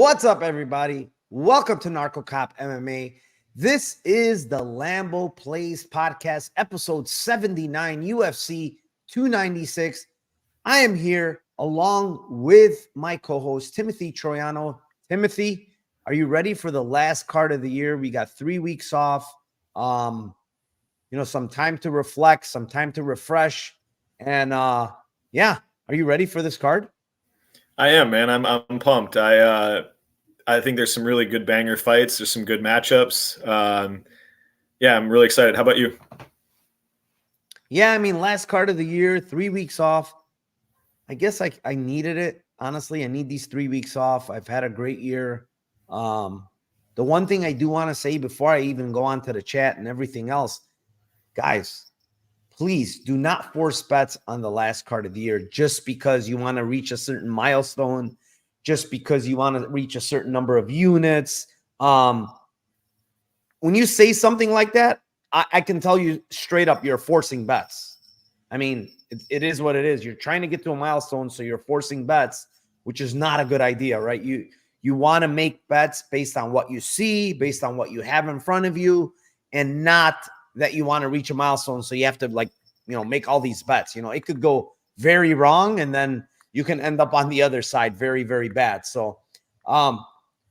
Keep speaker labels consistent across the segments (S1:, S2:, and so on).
S1: What's up, everybody? Welcome to Narco Cop MMA. This is the Lambo Plays podcast, episode 79, UFC 296. I am here along with my co-host, Timothy Troiano. Timothy, are you ready for the last card of the year? We got 3 weeks off. Some time to reflect, some time to refresh. And are you ready for this card?
S2: I am, man. I'm pumped. I think there's some really good banger fights. There's some good matchups. I'm really excited. How about you?
S1: Yeah, I mean, last card of the year, 3 weeks off. I guess I needed it. Honestly, I need these 3 weeks off. I've had a great year. The one thing I do want to say before I even go on to the chat and everything else, guys, please do not force bets on the last card of the year just because you want to reach a certain milestone, just because you want to reach a certain number of units. When you say something like that, I can tell you straight up, you're forcing bets. I mean, it is what it is. You're trying to get to a milestone, so you're forcing bets, which is not a good idea, right? You want to make bets based on what you see, based on what you have in front of you, and not that you want to reach a milestone, so you have to make all these bets. It could go very wrong, and then you can end up on the other side very, very bad. So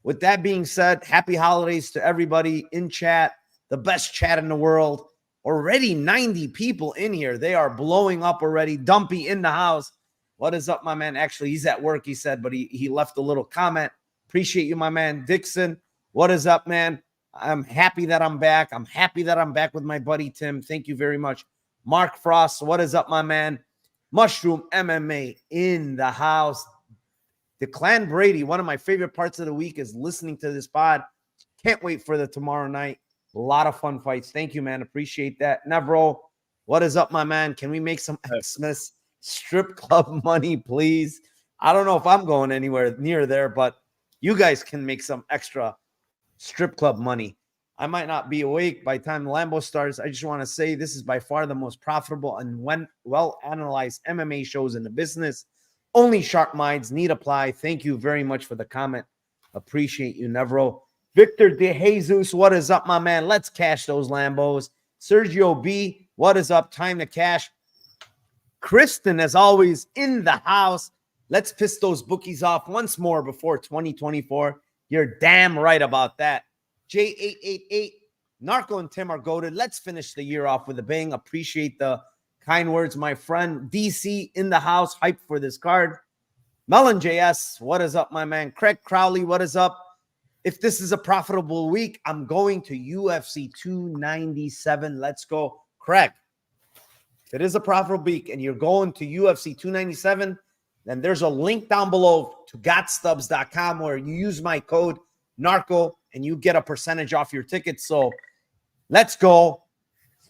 S1: with that being said, happy holidays to everybody in chat, the best chat in the world. Already 90 people in here. They are blowing up already. Dumpy in the house. What is up, my man? Actually, he's at work, he said, but he left a little comment. Appreciate you, my man. Dixon, what is up, man? I'm happy that I'm back. I'm happy that I'm back with my buddy Tim. Thank you very much. Mark Frost, what is up, my man? Mushroom MMA in the house. The Clan Brady, one of my favorite parts of the week is listening to this pod. Can't wait for the tomorrow night. A lot of fun fights. Thank you, man. Appreciate that. Nevro, what is up, my man? Can we make some Xmas strip club money, please? I don't know if I'm going anywhere near there, but you guys can make some extra strip club money. I might not be awake by the time the Lambo starts. I just want to say this is by far the most profitable and well-analyzed MMA shows in the business. Only sharp minds need apply. Thank you very much for the comment. Appreciate you, Nevro. Victor De Jesus, what is up, my man? Let's cash those Lambos. Sergio B, what is up? Time to cash. Kristen, as always, in the house. Let's piss those bookies off once more before 2024. You're damn right about that. J888, Narco and Tim are goated. Let's finish the year off with a bang. Appreciate the kind words, my friend. DC in the house, hyped for this card. Melon JS, what is up, my man? Craig Crowley, what is up? If this is a profitable week, I'm going to UFC 297. Let's go. Craig, if it is a profitable week and you're going to UFC 297, then there's a link down below to gotstubs.com where you use my code NARCO and you get a percentage off your ticket. So let's go.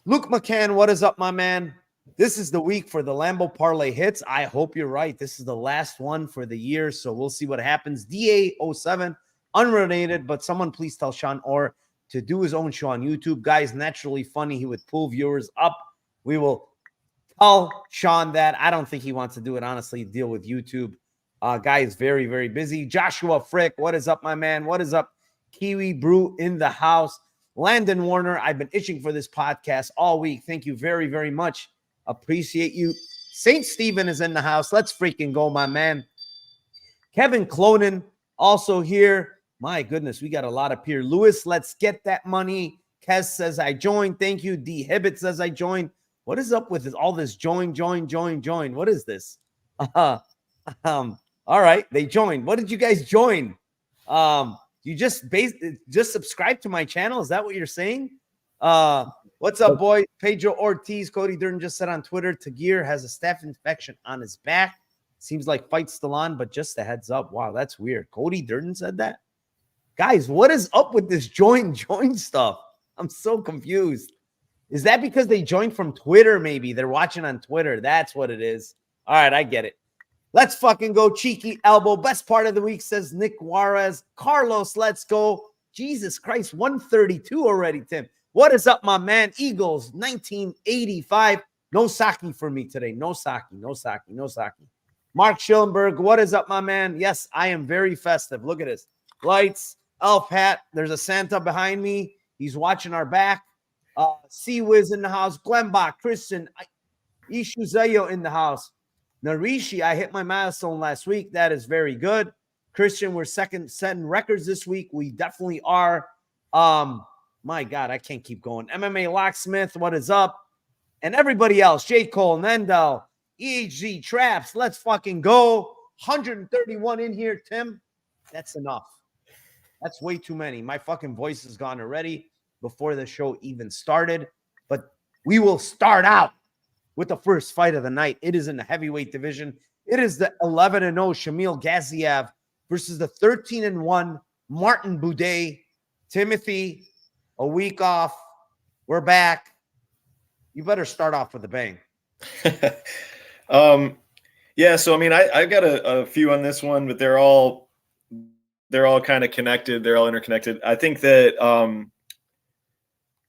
S1: Luke McCann, what is up, my man? This is the week for the Lambo Parlay hits. I hope you're right. This is the last one for the year, so we'll see what happens. DA07, unrelated, but someone please tell Sean Orr to do his own show on YouTube. Guy's naturally funny. He would pull viewers up. We will tell Sean that. I don't think he wants to do it, honestly, deal with YouTube. Guy is very, very busy. Joshua Frick, what is up, my man? What is up? Kiwi Brew in the house. Landon Warner, I've been itching for this podcast all week. Thank you very, very much. Appreciate you. St. Stephen is in the house. Let's freaking go, my man. Kevin Clonin, also here. My goodness, we got a lot up here. Lewis, let's get that money. Kez says I joined. Thank you. D. Hibbett says I joined. What is up with this? All this join. What is this? All right, they joined. What did you guys join? You just subscribe to my channel. Is that what you're saying? What's up, boy? Pedro Ortiz, Cody Duran just said on Twitter, Tagir has a staph infection on his back. Seems like fight's still on, but just a heads up. Wow, that's weird. Cody Duran said that? Guys, what is up with this join stuff? I'm so confused. Is that because they joined from Twitter maybe? They're watching on Twitter. That's what it is. All right, I get it. Let's fucking go. Cheeky elbow. Best part of the week, says Nick Juarez. Carlos, let's go. Jesus Christ, 132 already, Tim. What is up, my man? Eagles, 1985. No Saki for me today. No Saki. Mark Schillenberg, what is up, my man? Yes, I am very festive. Look at this. Lights, elf hat. There's a Santa behind me. He's watching our back. C-Wiz in the house. Glenbach, Christian, Ishuzeyo in the house. Narishi, I hit my milestone last week. That is very good. Christian, we're second setting records this week. We definitely are. My God, I can't keep going. MMA Locksmith, what is up? And everybody else, J. Cole, Nendel, EHG, Traps, let's fucking go. 131 in here, Tim. That's enough. That's way too many. My fucking voice is gone already before the show even started. But we will start out with the first fight of the night. It is in the heavyweight division. It is the 11-0 Shamil Gaziev versus the 13-1 Martin Buday. Timothy, a week off. We're back. You better start off with a bang.
S2: Yeah, so I mean, I got a few on this one, but they're all kind of connected. They're all interconnected. I think that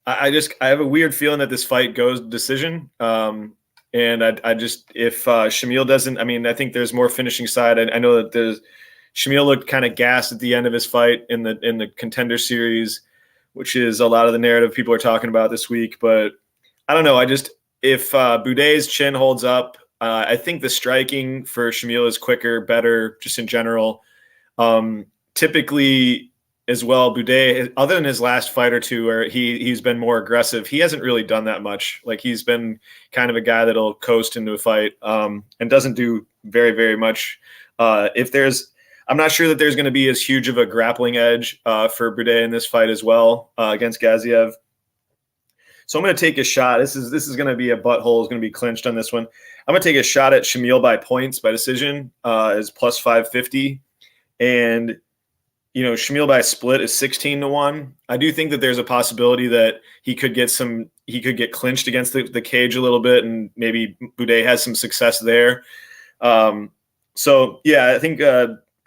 S2: I have a weird feeling that this fight goes decision. And I just, if Shamil doesn't, I mean, I think there's more finishing side. I know that Shamil looked kind of gassed at the end of his fight in the Contender Series, which is a lot of the narrative people are talking about this week. But I don't know. If Buday's chin holds up, I think the striking for Shamil is quicker, better, just in general. Typically as well, Buday, other than his last fight or two where he's been more aggressive, he hasn't really done that much. Like, he's been kind of a guy that'll coast into a fight and doesn't do very, very much. I'm not sure that there's going to be as huge of a grappling edge for Buday in this fight as well against Gaziev. So I'm going to take a shot. This is going to be a butthole. It's going to be clinched on this one. I'm going to take a shot at Shamil by points, by decision, is plus 550. And, Shamil by split is 16-1. I do think that there's a possibility that he could get clinched against the cage a little bit, and maybe Buday has some success there. So yeah, I think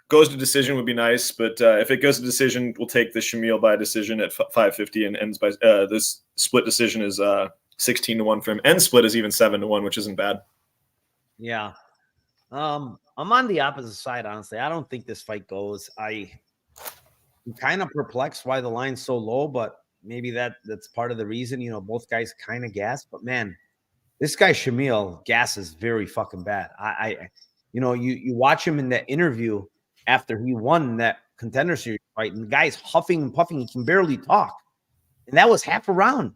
S2: goes to decision would be nice, but if it goes to decision, we'll take the Shamil by decision at 550 and ends by this split decision is 16-1 for him. End split is even 7-1, which isn't bad.
S1: Yeah. I'm on the opposite side, honestly. I don't think this fight goes. I'm kind of perplexed why the line's so low, but maybe that's part of the reason. Both guys kind of gas, but man, this guy Shamil gas is very fucking bad. You watch him in that interview after he won that Contender Series fight, and the guy's huffing and puffing. He can barely talk, and that was half a round.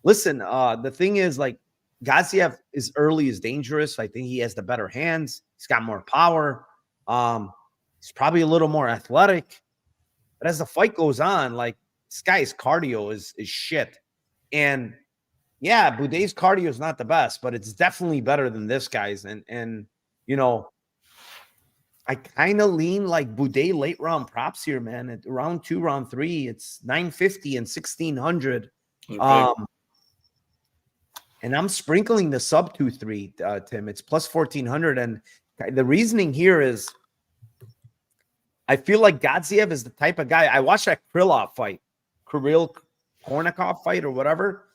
S1: Listen, the thing is, like, Gaziev is early is dangerous. I think he has the better hands. He's got more power. He's probably a little more athletic. But as the fight goes on, like, this guy's cardio is shit. And yeah, Buday's cardio is not the best, but it's definitely better than this guy's. And I kind of lean like Buday late round props here, man. At round 2, round 3, it's 950 and 1600. Okay. And I'm sprinkling the sub 2-3, Tim. It's plus 1400. And the reasoning here is I feel like Gaziev is the type of guy. I watched that Krylov fight, Kirill Kornikov fight or whatever.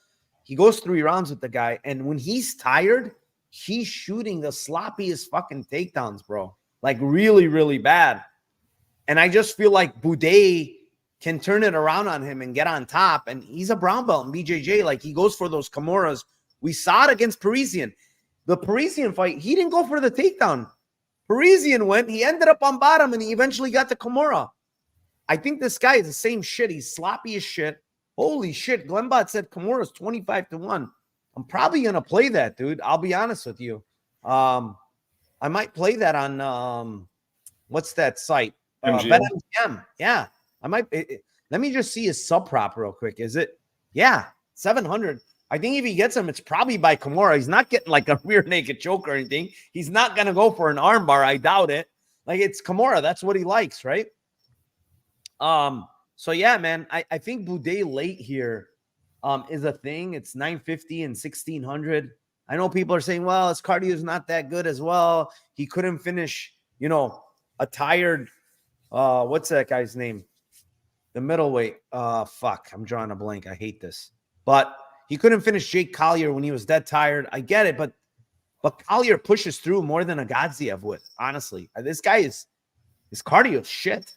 S1: He goes 3 rounds with the guy. And when he's tired, he's shooting the sloppiest fucking takedowns, bro. Like, really, really bad. And I just feel like Buday can turn it around on him and get on top. And he's a brown belt in BJJ. Like, he goes for those Kimuras. We saw it against Parisian. The Parisian fight, he didn't go for the takedown. Parisian went. He ended up on bottom, and he eventually got the Kimura. I think this guy is the same shit. He's sloppy as shit. Holy shit. Glenbot said Kimura's 25-1. I'm probably going to play that, dude. I'll be honest with you. I might play that on, what's that site? BetMGM. Yeah. I might. Let me just see his sub prop real quick. Is it? Yeah. 700. I think if he gets him, it's probably by Kimura. He's not getting like a rear naked choke or anything. He's not going to go for an arm bar. I doubt it. Like, it's Kimura. That's what he likes, right? So yeah, man, I think Buday late here is a thing. It's 950 and 1600. I know people are saying, well, his cardio is not that good as well. He couldn't finish, a tired, what's that guy's name? The middleweight. Fuck, I'm drawing a blank. I hate this. But he couldn't finish Jake Collier when he was dead tired. I get it, but Collier pushes through more than a Gaziev would, honestly. This guy his cardio is shit.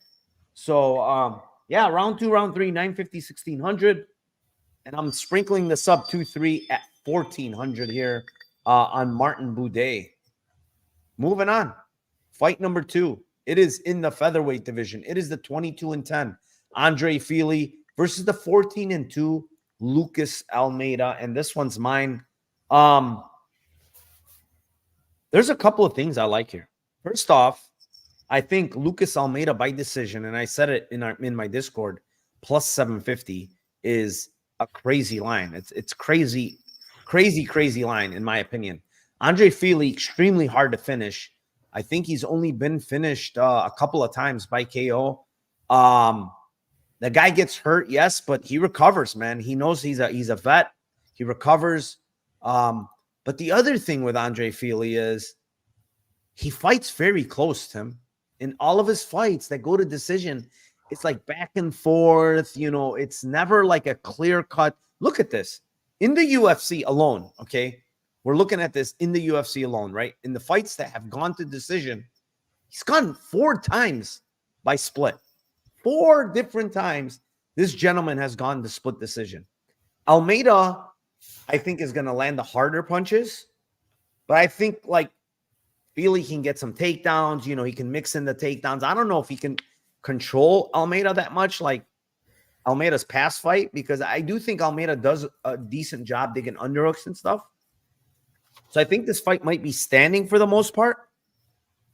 S1: So, yeah, round 2, round 3, 950, 1600. And I'm sprinkling the sub 2-3 at 1400 here on Martin Buday. Moving on. Fight number 2. It is in the featherweight division. It is the 22-10 Andre Fili versus the 14-2 Lucas Almeida. And this one's mine. There's a couple of things I like here. First off, I think Lucas Almeida by decision, and I said it in my Discord, plus 750 is a crazy line. It's crazy line in my opinion. Andre Fili, extremely hard to finish. I think he's only been finished a couple of times by KO. The guy gets hurt, yes, but he recovers, man. He knows he's a vet. He recovers. But the other thing with Andre Fili is he fights very close, Tim. In all of his fights that go to decision, it's like back and forth. You know, it's never like a clear cut. Look at this. In the UFC alone, okay? We're looking at this in the UFC alone, right? In the fights that have gone to decision, he's gone 4 times by split. 4 different times this gentleman has gone to split decision. Almeida, I think, is going to land the harder punches, but I think like Fili can get some takedowns. You know, he can mix in the takedowns. I don't know if he can control Almeida that much like Almeida's past fight, because I do think Almeida does a decent job digging underhooks and stuff. So I think this fight might be standing for the most part.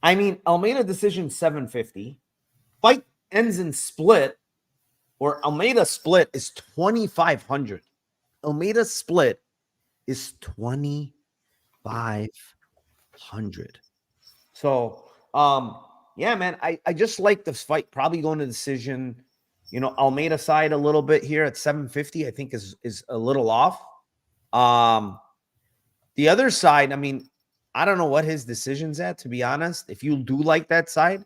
S1: I mean, Almeida decision 750. Fight ends in split, or Almeida split is 2,500. Almeida split is 2,500. So, yeah, man, I just like this fight probably going to decision. You know, Almeida side a little bit here at 750, I think is a little off. The other side, I mean, I don't know what his decision's at, to be honest. If you do like that side,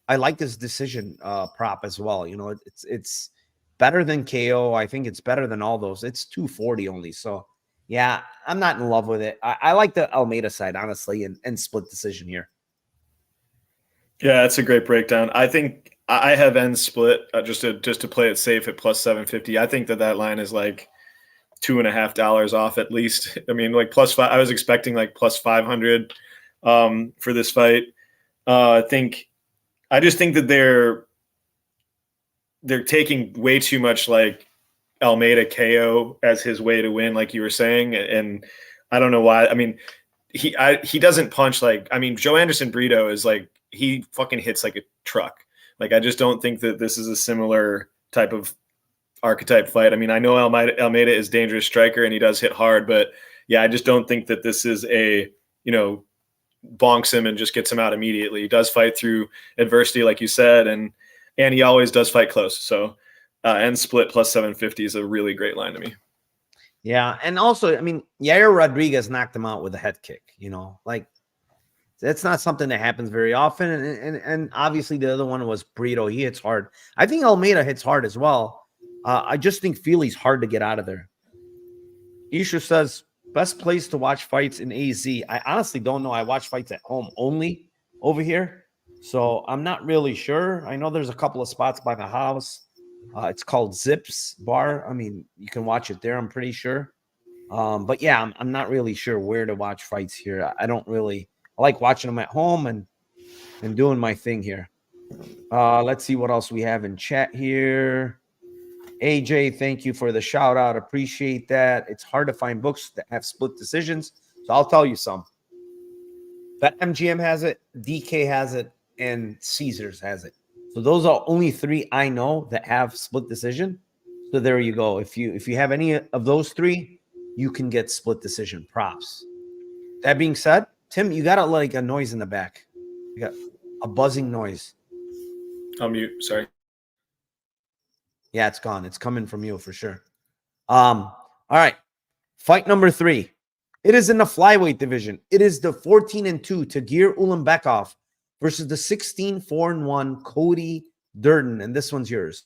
S1: I like this decision prop as well. You know, it's better than KO. I think it's better than all those. It's 240 only. So, yeah, I'm not in love with it. I like the Almeida side, honestly, and split decision here.
S2: Yeah, that's a great breakdown. I think I have end split just to play it safe at plus 750. I think that line is like $2.50 off at least. I mean, like plus 5. I was expecting like plus 500 for this fight. I just think that they're taking way too much like Almeida KO as his way to win, like you were saying, and I don't know why. I mean, he doesn't punch like, I mean, Joe Anderson Brito is like, he fucking hits like a truck. Like, I just don't think that this is a similar type of archetype fight. I mean, I know Almeida is dangerous striker and he does hit hard, but yeah, I just don't think that this is a, you know, bonks him and just gets him out immediately. He does fight through adversity, like you said, and he always does fight close. So end split plus 750 is a really great line to me.
S1: Yeah, and also, I mean, Yair Rodriguez knocked him out with a head kick. You know, like that's not something that happens very often. And obviously the other one was Brito. He hits hard. I think Almeida hits hard as well. I just think Fili's hard to get out of there. Isha says, best place to watch fights in AZ. I honestly don't know. I watch fights at home only over here. So I'm not really sure. I know there's a couple of spots by the house. It's called Zips Bar. I mean, you can watch it there, I'm pretty sure. But yeah, I'm not really sure where to watch fights here. I like watching them at home and doing my thing here. Let's see what else we have in chat here. AJ, thank you for the shout out. Appreciate that. It's hard to find books that have split decisions, so I'll tell you some. BetMGM has it, DK has it, and Caesars has it. So those are only 3 I know that have split decision. So there you go. If you have any of those 3, you can get split decision props. That being said, Tim, you got like a noise in the back. You got a buzzing noise.
S2: I'll mute. Sorry.
S1: Yeah, it's gone. It's coming from you for sure. All right. Fight number 3. It is in the flyweight division. It is the 14-2 Tagir Ullinboekov versus the 16-4-1 Cody Durden. And this one's yours.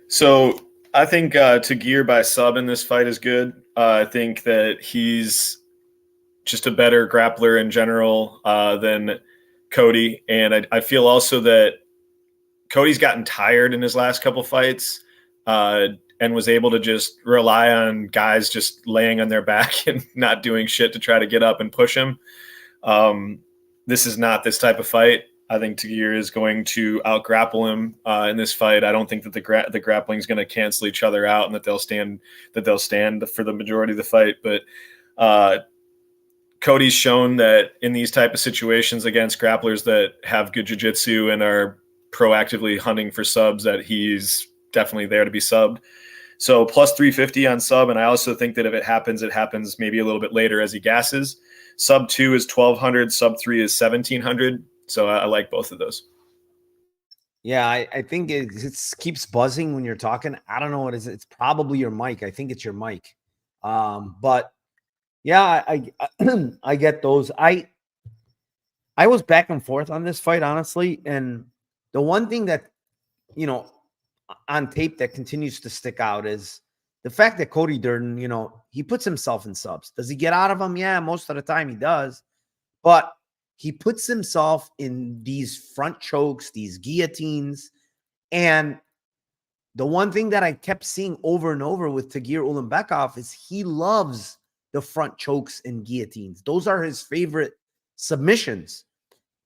S2: So I think Tagir by sub in this fight is good. I think that he's just a better grappler in general than Cody. And I feel also that Cody's gotten tired in his last couple fights and was able to just rely on guys just laying on their back and not doing shit to try to get up and push him. This is not this type of fight. I think Tagir is going to out-grapple him in this fight. I don't think that the grappling is going to cancel each other out and that they'll stand for the majority of the fight. But Cody's shown that in these type of situations against grapplers that have good jiu-jitsu and are proactively hunting for subs, that he's definitely there to be subbed. So plus 350 on sub, and I also think that if it happens maybe a little bit later as he gasses. Sub 2 is 1,200, sub 3 is 1,700. So I like both of those.
S1: Yeah, I think it keeps buzzing when you're talking. I don't know what it is. It's probably your mic. I think it's your mic. But yeah, I get those. I was back and forth on this fight, honestly. And the one thing that, on tape that continues to stick out is the fact that Cody Durden, he puts himself in subs. Does he get out of them? Yeah, most of the time he does. But he puts himself in these front chokes, these guillotines. And the one thing that I kept seeing over and over with Tagir Ullinboekov is he loves the front chokes and guillotines. Those are his favorite submissions.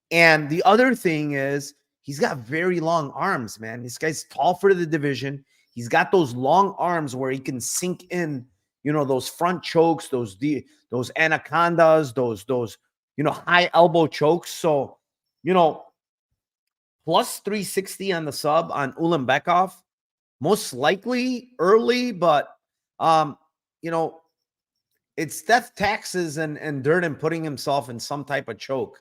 S1: And the other thing is he's got very long arms, man. This guy's tall for the division. He's got those long arms where he can sink in, those front chokes, those anacondas, those high elbow chokes. So, plus 360 on the sub on Ullinboekov, most likely early, but, it's death taxes and Durden putting himself in some type of choke.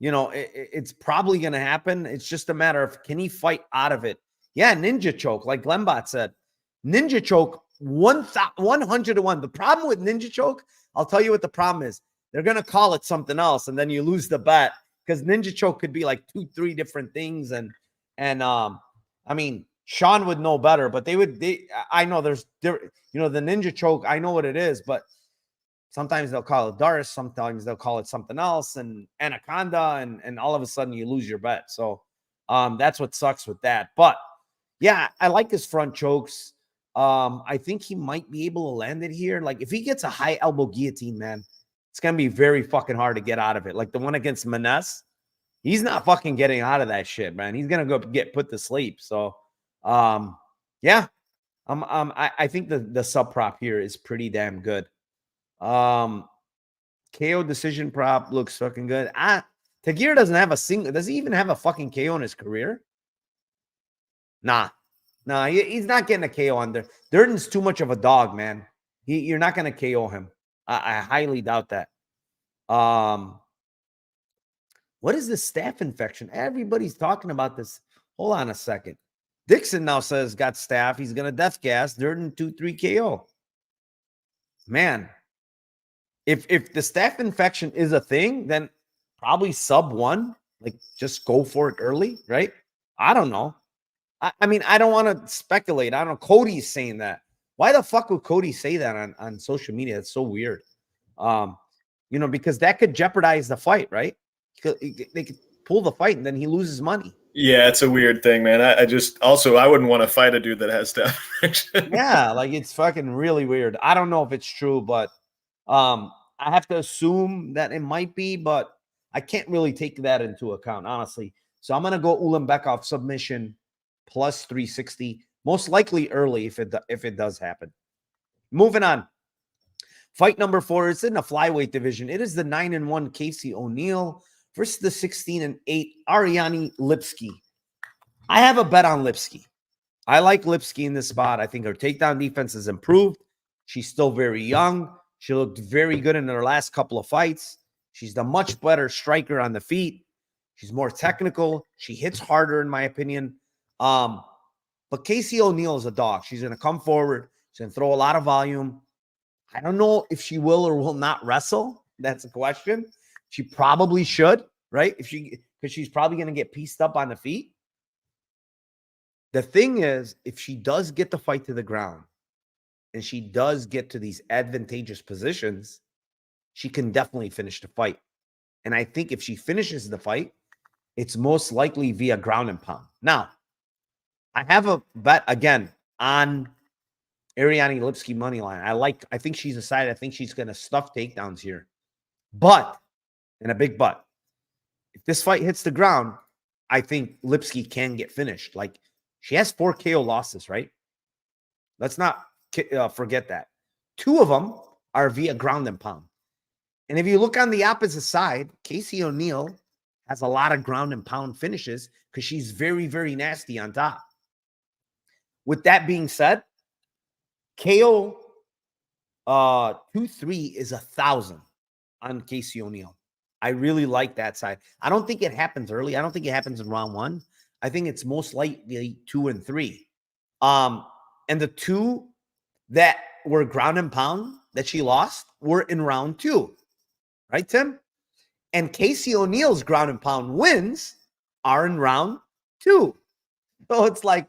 S1: It's probably going to happen. It's just a matter of, can he fight out of it? Yeah, ninja choke, like Glembot said. Ninja choke, 100 to 1. The problem with ninja choke, I'll tell you what the problem is. They're going to call it something else, and then you lose the bet, because ninja choke could be like 2-3 different things. And I mean, Sean would know better, but I know there's, the ninja choke, I know what it is, but sometimes they'll call it Doris, sometimes they'll call it something else, and anaconda, and all of a sudden you lose your bet. So that's what sucks with that. But yeah, I like his front chokes. I think he might be able to land it here. Like if he gets a high elbow guillotine, man, it's going to be very fucking hard to get out of it. Like the one against Menes, he's not fucking getting out of that shit, man. He's going to go get put to sleep. So yeah, I think the sub prop here is pretty damn good. KO decision prop looks fucking good. Tagir doesn't have a single. Does he even have a fucking KO in his career? Nah, he's not getting a KO on there. Durden's too much of a dog, man. You're not going to KO him. I highly doubt that. What is this staph infection? Everybody's talking about this. Hold on a second. Dixon now says got staph. He's going to death gas. Durden 2-3 KO. Man. If the staph infection is a thing, then probably sub 1, like just go for it early, right? I don't know. I mean, I don't want to speculate. I don't know. Cody's saying that. Why the fuck would Cody say that on social media? It's so weird. Because that could jeopardize the fight, right? They could pull the fight and then he loses money.
S2: Yeah, it's a weird thing, man. I wouldn't want to fight a dude that has staph infection.
S1: Yeah, like it's fucking really weird. I don't know if it's true, but I have to assume that it might be, but I can't really take that into account, honestly. So I'm going to go Ullinboekov submission plus 360, most likely early if it does happen. Moving on. Fight number 4, it's in the flyweight division. It is the 9-1 Casey O'Neill versus the 16-8 Ariane Lipski. I have a bet on Lipski. I like Lipski in this spot. I think her takedown defense has improved. She's still very young. She looked very good in her last couple of fights. She's the much better striker on the feet. She's more technical. She hits harder, in my opinion. But Casey O'Neill is a dog. She's going to come forward. She's going to throw a lot of volume. I don't know if she will or will not wrestle. That's a question. She probably should, right? Because she's probably going to get pieced up on the feet. The thing is, if she does get the fight to the ground and she does get to these advantageous positions, she can definitely finish the fight. And I think if she finishes the fight, it's most likely via ground and pound. Now, I have a bet again on Ariane Lipski money line. I think she's a side. I think she's going to stuff takedowns here. But, and a big but, if this fight hits the ground, I think Lipski can get finished. Like, she has 4 KO losses, right? Let's not forget that. 2 of them are via ground and pound. And if you look on the opposite side, Casey O'Neill has a lot of ground and pound finishes because she's very, very nasty on top. With that being said, KO 2-3 is 1,000 on Casey O'Neill. I really like that side. I don't think it happens early. I don't think it happens in round 1. I think it's most likely 2 and 3. And the 2 that were ground and pound that she lost were in round 2. Right, Tim? And Casey O'Neill's ground and pound wins are in round 2. So it's like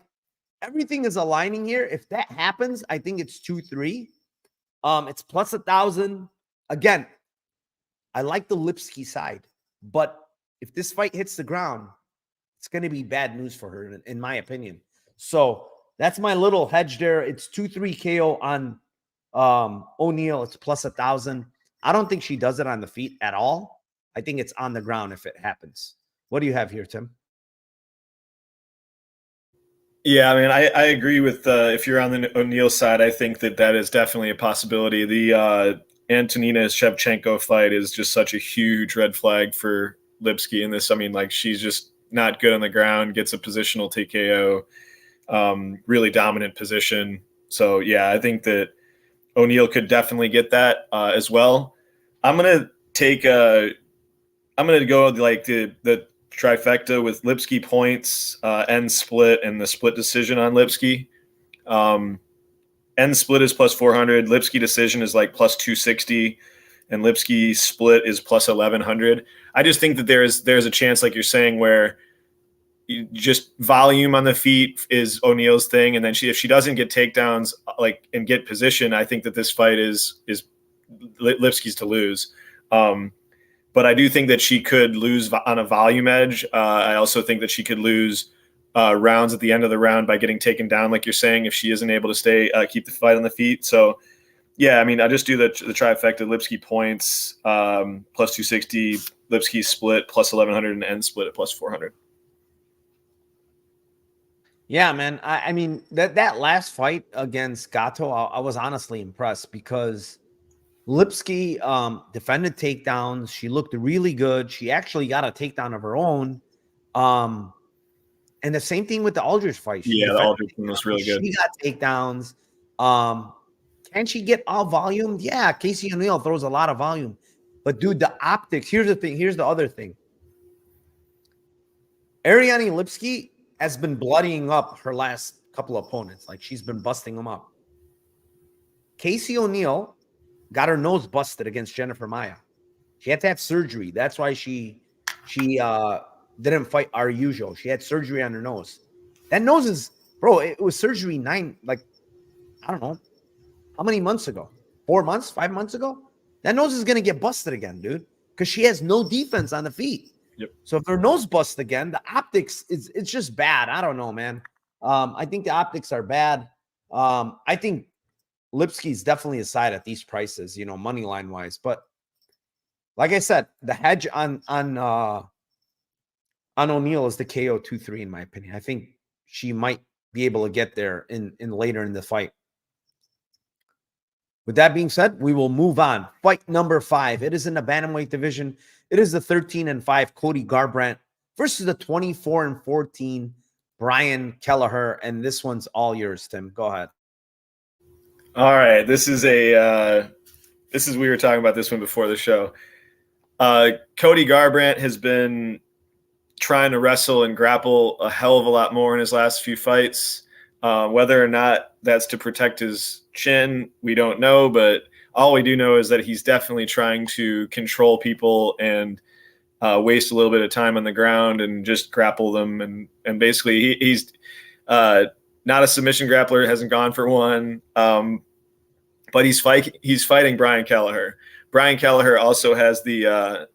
S1: everything is aligning here. If that happens, I think it's 2-3. It's plus 1,000. Again, I like the Lipski side, but if this fight hits the ground, it's going to be bad news for her, in my opinion. So that's my little hedge there. It's 2-3 KO on O'Neill. It's plus 1,000. I don't think she does it on the feet at all. I think it's on the ground if it happens. What do you have here, Tim?
S2: Yeah, I mean, I agree with if you're on the O'Neill side, I think that is definitely a possibility. The Antonina Shevchenko fight is just such a huge red flag for Lipski in this. I mean, like, she's just not good on the ground, gets a positional TKO, really dominant position. So, yeah, I think that O'Neill could definitely get that as well. I'm gonna go like the trifecta with Lipski points, end split, and the split decision on Lipski. End split is plus 400. Lipski decision is like plus 260, and Lipski split is plus 1,100. I just think that there's a chance, like you're saying, where just volume on the feet is O'Neill's thing, and then if she doesn't get takedowns and get position, I think that this fight is Lipski's to lose. But I do think that she could lose on a volume edge. I also think that she could lose rounds at the end of the round by getting taken down, like you're saying, if she isn't able to keep the fight on the feet. So, yeah, I mean, I just do the trifecta: Lipski points plus 260, Lipski split plus 1,100, and end split at plus 400.
S1: Yeah, man. I mean, that last fight against Gato, I was honestly impressed because Lipski defended takedowns. She looked really good. She actually got a takedown of her own. And the same thing with the Aldridge fight.
S2: The Aldridge one was really good.
S1: She got takedowns. Can she get all volume? Yeah, Casey O'Neill throws a lot of volume. But, dude, the optics, here's the thing. Here's the other thing. Ariane Lipski has been bloodying up her last couple of opponents. Like, she's been busting them up. Casey O'Neill got her nose busted against Jennifer Maia. She had to have surgery. That's why she didn't fight our usual. She had surgery on her nose. That nose is, bro, it was surgery I don't know, how many months ago? 4 months, 5 months ago? That nose is going to get busted again, dude, because she has no defense on the feet.
S2: Yep.
S1: So if her nose busts again, the optics, it's just bad. I don't know, man. I think the optics are bad. I think Lipski's definitely a side at these prices, money line wise. But like I said, the hedge on O'Neill is the KO 2-3 in my opinion. I think she might be able to get there in later in the fight. With that being said, we will move on. Fight number 5. It is in the bantamweight division. It is the 13-5 Cody Garbrandt versus the 24-14 Brian Kelleher, and this one's all yours, Tim. Go ahead.
S2: All right, we were talking about this one before the show. Cody Garbrandt has been trying to wrestle and grapple a hell of a lot more in his last few fights. Whether or not that's to protect his chin, we don't know, but all we do know is that he's definitely trying to control people and waste a little bit of time on the ground and just grapple them. And basically he's not a submission grappler, hasn't gone for one, but he's fighting Brian Kelleher. Brian Kelleher also has the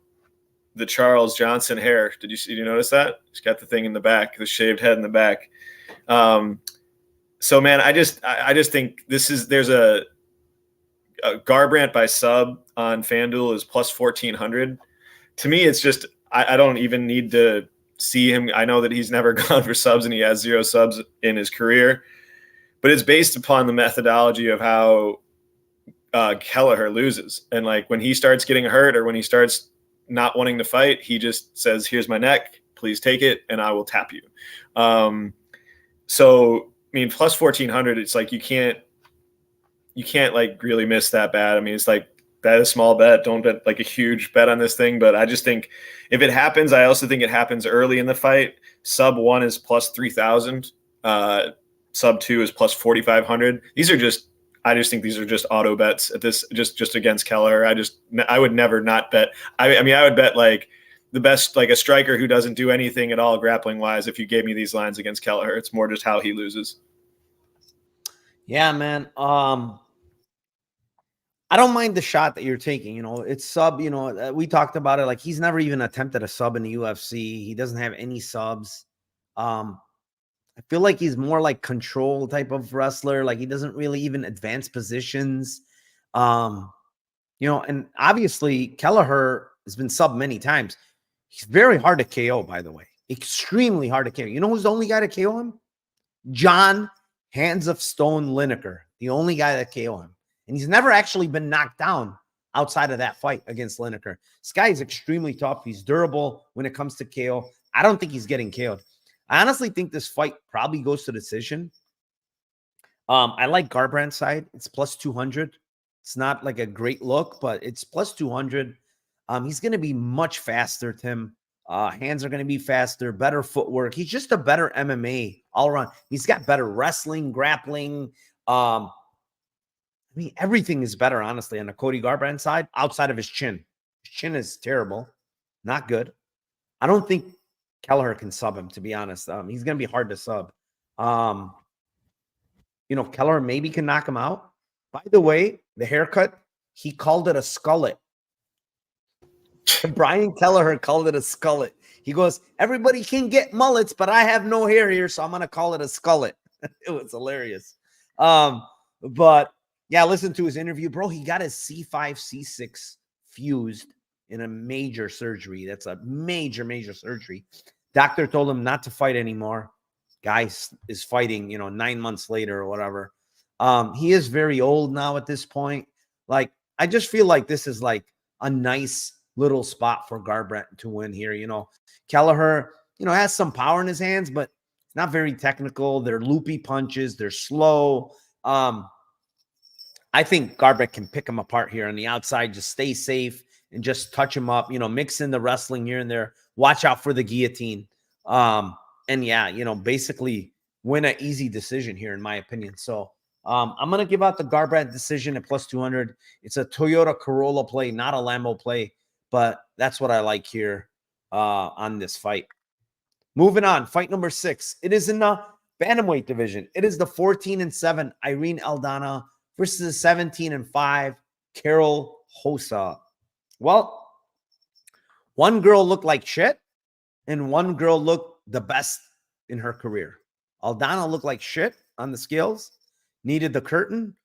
S2: the Charles Johnson hair. Did you notice that? He's got the thing in the back, the shaved head in the back. So man, I just think there's a Garbrandt by sub on FanDuel is plus 1,400. To me, it's just I don't even need to see him. I know that he's never gone for subs and he has 0 subs in his career, but it's based upon the methodology of how Kelleher loses. And like when he starts getting hurt or when he starts not wanting to fight, he just says, "Here's my neck, please take it, and I will tap you." So I mean, plus 1,400, it's like you can't like really miss that bad. I mean, it's like bet a small bet. Don't bet like a huge bet on this thing. But I just think if it happens, I also think it happens early in the fight. Sub 1 is plus 3,000. Sub 2 is plus 4,500. I just think these are just auto bets at this, just against Kelleher. I would never not bet. I mean, I would bet like the best, like a striker who doesn't do anything at all grappling wise. If you gave me these lines against Kelleher, it's more just how he loses.
S1: Yeah, man. I don't mind the shot that you're taking. It's sub, we talked about it. Like he's never even attempted a sub in the UFC. He doesn't have any subs. I feel like he's more like control type of wrestler. Like he doesn't really even advance positions. And obviously Kelleher has been subbed many times. He's very hard to KO, by the way. Extremely hard to KO. You know who's the only guy to KO him? John Hands of Stone Lineker, the only guy that KO him. And he's never actually been knocked down outside of that fight against Lineker. This guy is extremely tough. He's durable when it comes to KO. I don't think he's getting KO'd. I honestly think this fight probably goes to decision. I like Garbrandt's side. It's plus 200. It's not like a great look, but it's plus 200. He's going to be much faster, Tim. Hands are going to be faster, better footwork. He's just a better MMA all around. He's got better wrestling, grappling. I mean, everything is better, honestly, on the Cody Garbrandt side outside of his chin. His chin is terrible. Not good. I don't think Kelleher can sub him, to be honest. He's going to be hard to sub. Kelleher maybe can knock him out. By the way, the haircut, he called it a skullet. Brian Kelleher called it a skullet. He goes, everybody can get mullets, but I have no hair here, so I'm going to call it a skullet. It was hilarious. But yeah, listen to his interview, bro. He got his C5, C6 fused in a major surgery. That's a major, major surgery. Doctor told him not to fight anymore. Guy is fighting, 9 months later or whatever. He is very old now at this point. Like, I just feel like this is like a nice little spot for Garbrandt to win here. Kelleher, has some power in his hands, but it's not very technical. They're loopy punches. They're slow. I think Garbrandt can pick him apart here on the outside. Just stay safe and just touch him up, mix in the wrestling here and there. Watch out for the guillotine. And yeah, basically win an easy decision here, in my opinion. So I'm going to give out the Garbrandt decision at plus 200. It's a Toyota Corolla play, not a Lambo play, but that's what I like here on this fight. Moving on, fight number 6. It is in the bantamweight division. It is the 14-7 Irene Aldana versus the 17-5 Carol Rosa. Well, one girl looked like shit, and one girl looked the best in her career. Aldana looked like shit on the scales, needed the curtain.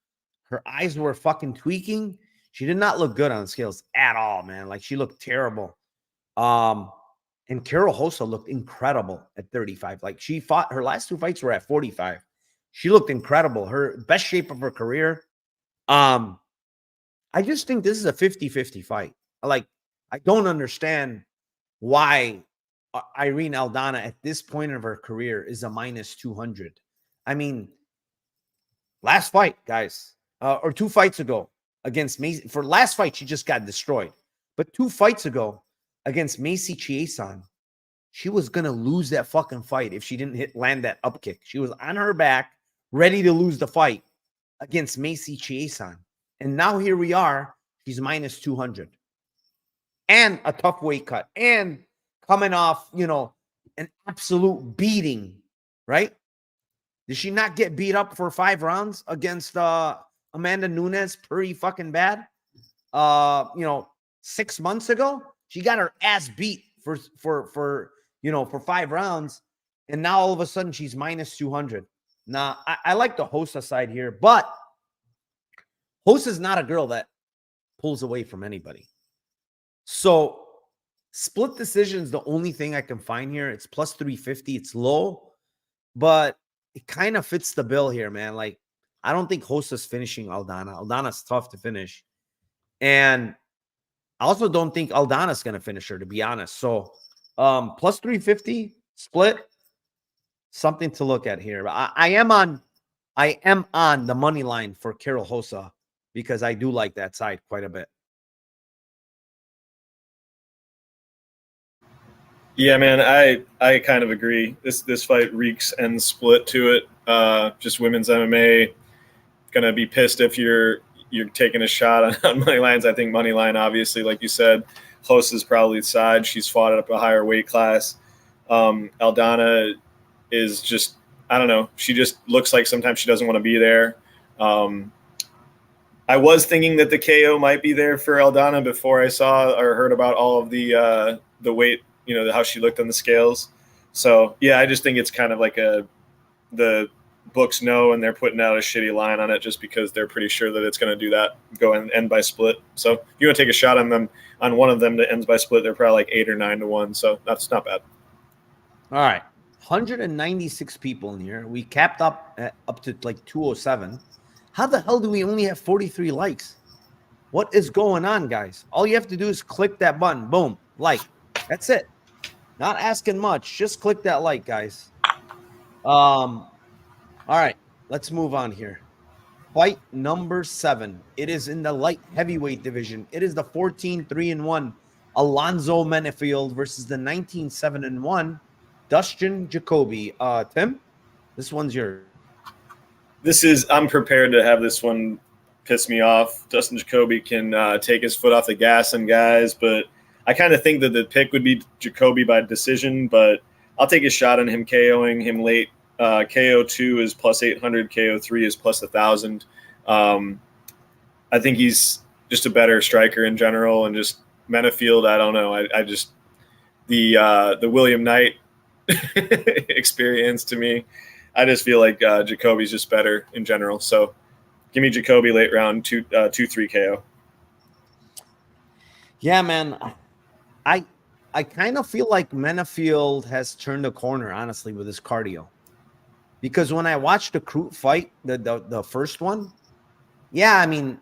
S1: Her eyes were fucking tweaking. She did not look good on the scales at all, man. Like, she looked terrible. And Carol Rosa looked incredible at 35. Like, she fought, her last 2 fights were at 45. She looked incredible. Her best shape of her career. I just think this is a 50-50 fight. Like, I don't understand why Irene Aldana at this point of her career is a minus 200. I mean, last fight, guys, or 2 fights ago against Macy. For last fight, she just got destroyed. But 2 fights ago against Macy Chiasson, she was going to lose that fucking fight if she didn't land that up kick. She was on her back, ready to lose the fight against Macy Chiasson. And now here we are. She's minus 200. And a tough weight cut. And coming off, an absolute beating, right? Did she not get beat up for 5 rounds against Amanda Nunes pretty fucking bad? 6 months ago? She got her ass beat for 5 rounds, and now all of a sudden she's minus 200. Now, I like the Rosa side here, but Rosa's not a girl that pulls away from anybody. So split decision is the only thing I can find here. It's plus 350. It's low, but it kind of fits the bill here, man. Like, I don't think Rosa's finishing Aldana. Aldana's tough to finish. And I also don't think Aldana's going to finish her, to be honest. So plus 350 split, something to look at here. I am on the money line for Karol Rosa because I do like that side quite a bit.
S2: Yeah, man, I kind of agree. This fight reeks and split to it. Just women's MMA. Gonna be pissed if you're taking a shot on money lines. I think money line, obviously, like you said, Rosa's probably the side. She's fought up a higher weight class. Aldana is just, I don't know. She just looks like sometimes she doesn't want to be there. I was thinking that the KO might be there for Aldana before I saw or heard about all of the weight, how she looked on the scales. So yeah, I just think it's kind of like the books know, and they're putting out a shitty line on it just because they're pretty sure that it's going to do that, go and end by split. So if you want to take a shot on them, on one of them that ends by split, they're probably like 8 or 9 to 1. So that's not bad.
S1: All right. 196 people in here. We capped up to like 207. How the hell do we only have 43 likes? What is going on, guys? All you have to do is click that button. Boom. Like. That's it. Not asking much. Just click that like, guys. All right. Let's move on here. Fight number 7. It is in the light heavyweight division. It is the 14-3-1 Alonzo Menifield versus the 19-7-1 Dustin Jacoby. Tim, this one's yours.
S2: I'm prepared to have this one piss me off. Dustin Jacoby can take his foot off the gas on guys, but I kind of think that the pick would be Jacoby by decision, but I'll take a shot on him KOing him late. KO2 is plus 800. KO3 is plus 1,000. I think he's just a better striker in general, and just Menifield, I don't know. I just the William Knight experience to me. I just feel like Jacoby's just better in general. So give me Jacoby late round 2-3 KO.
S1: Yeah, man. I kind of feel like Menifield has turned a corner, honestly, with his cardio. Because when I watched the Crute fight, the first one, yeah, I mean,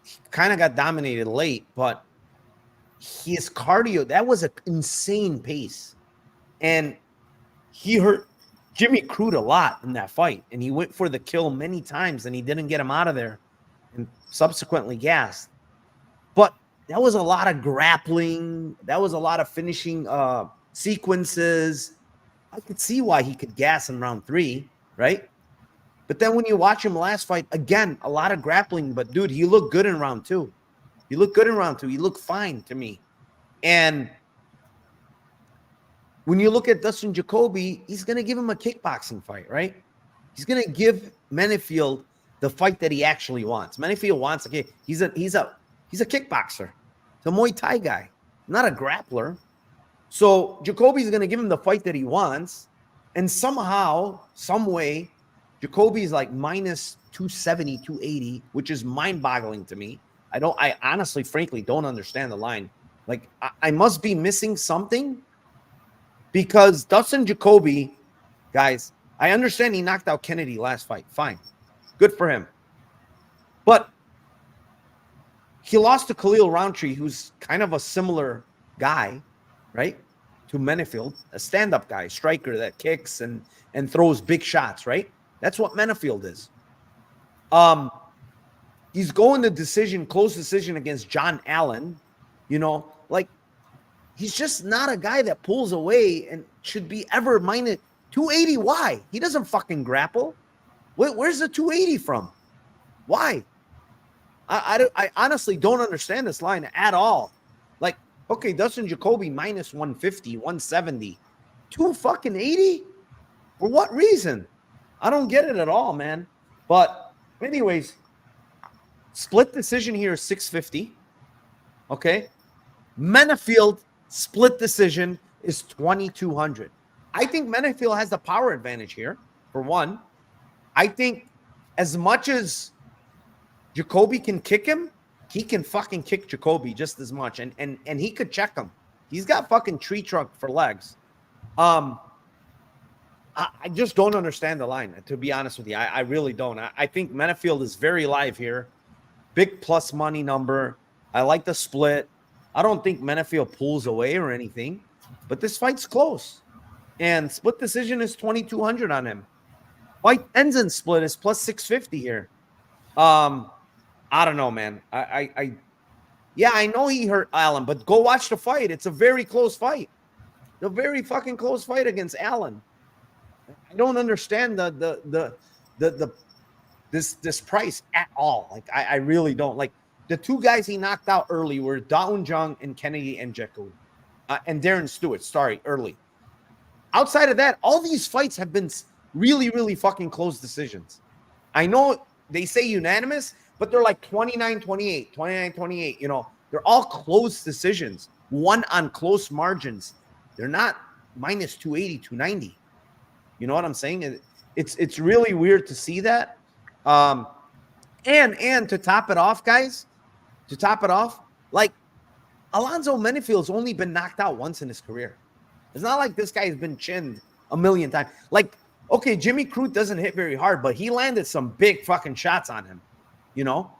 S1: he kind of got dominated late, but his cardio, that was an insane pace. And he hurt Jimmy Crute a lot in that fight. And he went for the kill many times, and he didn't get him out of there and subsequently gassed. But that was a lot of grappling. That was a lot of finishing sequences. I could see why he could gas in round 3, right? But then when you watch him last fight, again, a lot of grappling. But, dude, he looked good in round 2. He looked good in round 2. He looked fine to me. And when you look at Dustin Jacoby, he's going to give him a kickboxing fight, right? He's going to give Menifield the fight that he actually wants. Menifield wants, okay, he's a kickboxer. He's a Muay Thai guy, not a grappler. So Jacoby's going to give him the fight that he wants. And somehow, some way, Jacoby's like minus 270, 280, which is mind-boggling to me. I honestly, frankly, don't understand the line. Like, I must be missing something, because Dustin Jacoby, guys, I understand he knocked out Kennedy last fight. Fine. Good for him. But he lost to Khalil Roundtree, who's kind of a similar guy, right, to Menifield, a stand-up guy, striker that kicks and throws big shots, right? That's what Menifield is. He's going to decision, close decision against John Allen, like, he's just not a guy that pulls away and should be ever minus 280. Why? He doesn't fucking grapple. Where's the 280 from? Why? I honestly don't understand this line at all. Like, okay, Dustin Jacoby minus 150, 170, 280? For what reason? I don't get it at all, man. But anyways, split decision here is 650. Okay. Menifield split decision is 2,200. I think Menifield has the power advantage here, for one. I think as much as Jacoby can kick him, he can fucking kick Jacoby just as much. And he could check him. He's got fucking tree trunk for legs. I just don't understand the line, to be honest with you. I really don't. I think Menifield is very live here. Big plus money number. I like the split. I don't think Menifield pulls away or anything, but this fight's close. And split decision is 2,200 on him. Fight ends in split is plus 650 here. I don't know, man. I know he hurt Allen, but go watch the fight. It's a very close fight. A very fucking close fight against Allen. I don't understand this price at all. Like I really don't. Like the two guys he knocked out early were Daun Jung and Kennedy and Jacoby. And Darren Stewart, early. Outside of that, all these fights have been really, really fucking close decisions. I know they say unanimous, but they're like 29-28, 29-28. You know, they're all close decisions, one on close margins. They're not minus 280, 290. You know what I'm saying? It's really weird to see that. And to top it off, guys, like Alonzo Menifield's only been knocked out once in his career. It's not like this guy's been chinned a million times. Like, okay, Jimmy Crute doesn't hit very hard, but he landed some big fucking shots on him. You know,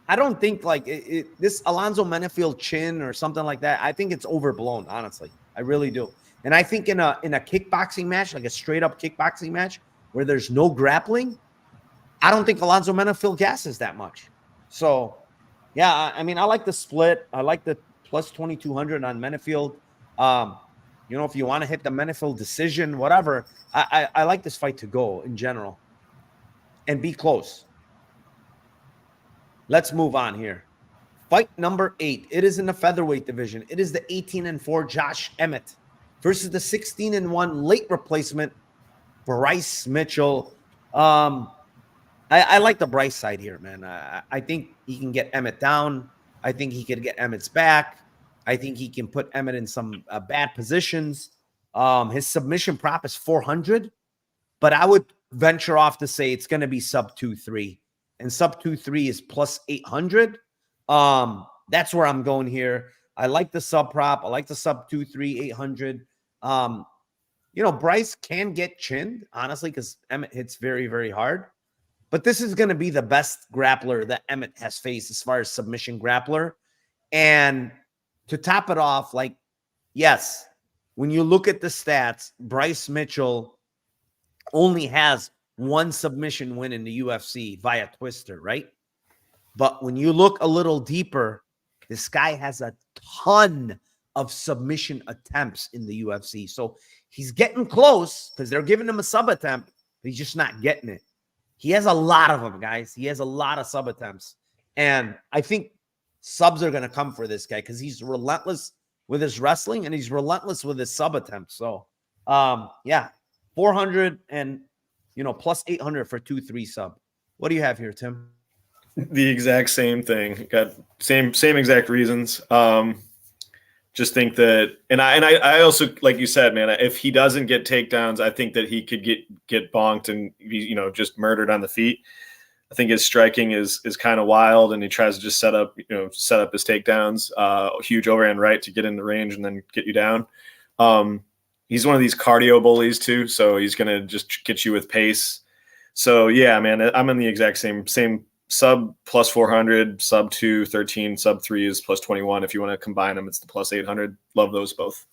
S1: I don't think like this Alonzo Menifield chin or something like that. I think it's overblown, honestly. I really do. And I think in a kickboxing match, like a straight up kickboxing match where there's no grappling, I don't think Alonzo Menifield gasses that much. So, yeah, I mean, I like the split. I like the plus 2,200 on Menifield. You know, if you want to hit the Menifield decision, whatever, I like this fight to go in general and be close. Let's move on here. Fight number 8. It is in the featherweight division. It is the 18-4 Josh Emmett versus the 16-1 late replacement Bryce Mitchell. I like the Bryce side here, man. I think he can get Emmett down. I think he could get Emmett's back. I think he can put Emmett in some bad positions. His submission prop is 400, but I would venture off to say it's going to be sub 2-3. And sub 2-3 is plus 800. That's where I'm going here. I like the sub prop. I like the sub 2-3, 800. You know, Bryce can get chinned, honestly, because Emmett hits very, very hard. But this is going to be the best grappler that Emmett has faced as far as submission grappler. And to top it off, like, yes, when you look at the stats, Bryce Mitchell only has one submission win in the UFC via twister, right? But when you look a little deeper, this guy has a ton of submission attempts in the UFC. So he's getting close because they're giving him a sub attempt, but he's just not getting it. He has a lot of them, guys. He has a lot of sub attempts. And I think subs are going to come for this guy because he's relentless with his wrestling and he's relentless with his sub attempts. So, yeah, 400 and, you know, plus 800 for 2-3 sub. What do you have here, Tim?
S2: The exact same thing. Got same exact reasons. Just think that, and I also, like you said, man, if he doesn't get takedowns, I think that he could get bonked and be, you know, just murdered on the feet. I think his striking is kind of wild, and he tries to just set up his takedowns, huge overhand right to get in the range and then get you down. He's one of these cardio bullies too, so he's gonna just get you with pace. So yeah, man, I'm in the exact same sub plus 400, sub 213, sub 3 is plus 21. If you want to combine them, it's the plus 800. Love those both.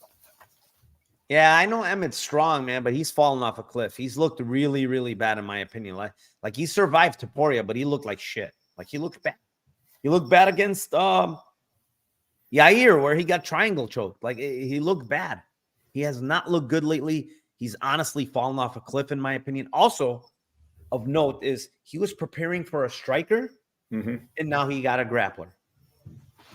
S1: Yeah, I know Emmett's strong, man, but he's fallen off a cliff. He's looked really, really bad, in my opinion. Like he survived Topuria, but he looked like shit. Like he looked bad. He looked bad against Yair, where he got triangle choked. Like he looked bad. He has not looked good lately. He's honestly fallen off a cliff, in my opinion. Also, of note is he was preparing for a striker, and now he got a grappler.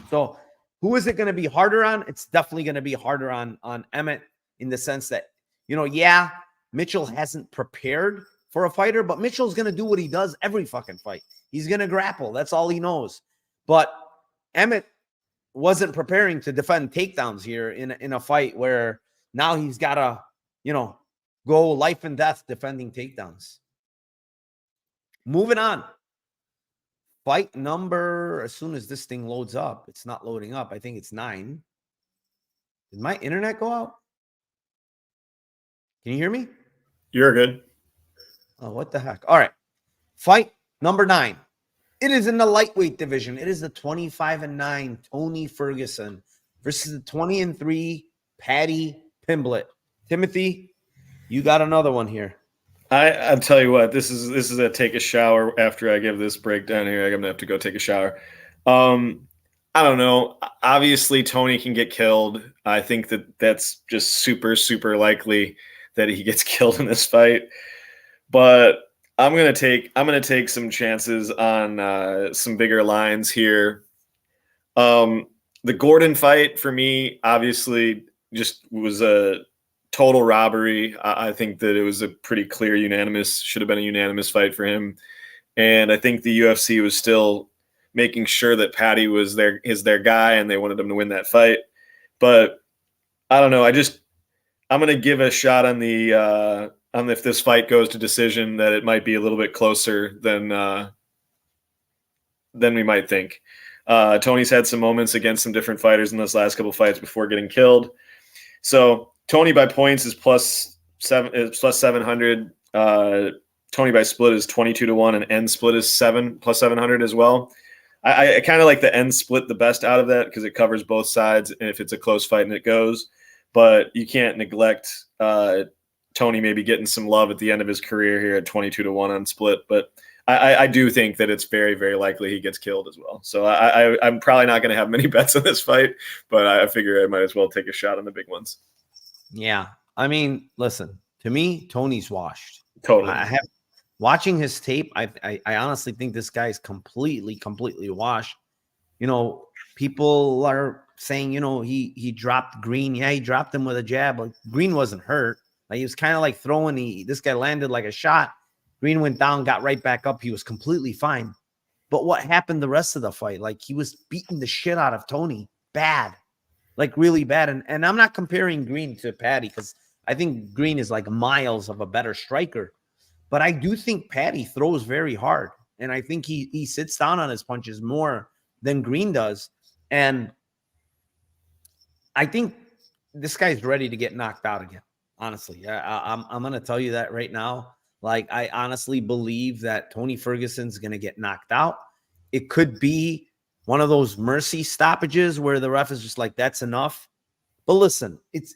S1: So who is it going to be harder on? It's definitely going to be harder on Emmett, in the sense that, you know, yeah, Mitchell hasn't prepared for a fighter, but Mitchell's going to do what he does every fucking fight. He's going to grapple. That's all he knows. But Emmett wasn't preparing to defend takedowns here in a fight where now he's got to, go life and death defending takedowns. Moving on. Fight number, as soon as this thing loads up, it's not loading up. I think it's 9. Did my internet go out? Can you hear me?
S2: You're good.
S1: Oh, what the heck? All right. Fight number 9. It is in the lightweight division. It is the 25-9 Tony Ferguson versus the 20-3 Paddy Pimblett. Timothy, you got another one here.
S2: I'll tell you what, this is a take a shower after I give this breakdown here. I'm gonna have to go take a shower. I don't know. Obviously, Tony can get killed. I think that's just super, super likely that he gets killed in this fight. But I'm gonna take some chances on some bigger lines here. The Gordon fight for me, obviously, just was a total robbery. I think that it was a pretty clear should have been a unanimous fight for him. And I think the UFC was still making sure that Paddy was their guy and they wanted him to win that fight. But I don't know. I'm going to give a shot on if this fight goes to decision that it might be a little bit closer than we might think. Tony's had some moments against some different fighters in those last couple fights before getting killed. So Tony by points is plus 700. Tony by split is 22-1, and end split is plus 700 as well. I kind of like the end split the best out of that because it covers both sides, and if it's a close fight and it goes, but you can't neglect Tony maybe getting some love at the end of his career here at 22-1 on split. But I do think that it's very, very likely he gets killed as well. So I'm probably not going to have many bets on this fight, but I figure I might as well take a shot on the big ones.
S1: Yeah. I mean, listen, to me, Tony's washed.
S2: Totally.
S1: Watching his tape, I honestly think this guy's completely washed. People are saying, he dropped Green. Yeah, he dropped him with a jab. Like, Green wasn't hurt. Like, he was kind of like throwing. This guy landed like a shot. Green went down, got right back up. He was completely fine. But what happened the rest of the fight? Like, he was beating the shit out of Tony. Bad. Like, really bad. And I'm not comparing Green to Paddy because I think Green is like miles of a better striker. But I do think Paddy throws very hard. And I think he sits down on his punches more than Green does. And I think this guy's ready to get knocked out again. Honestly, I'm going to tell you that right now. Like, I honestly believe that Tony Ferguson's going to get knocked out. It could be one of those mercy stoppages where the ref is just like, that's enough. But listen, it's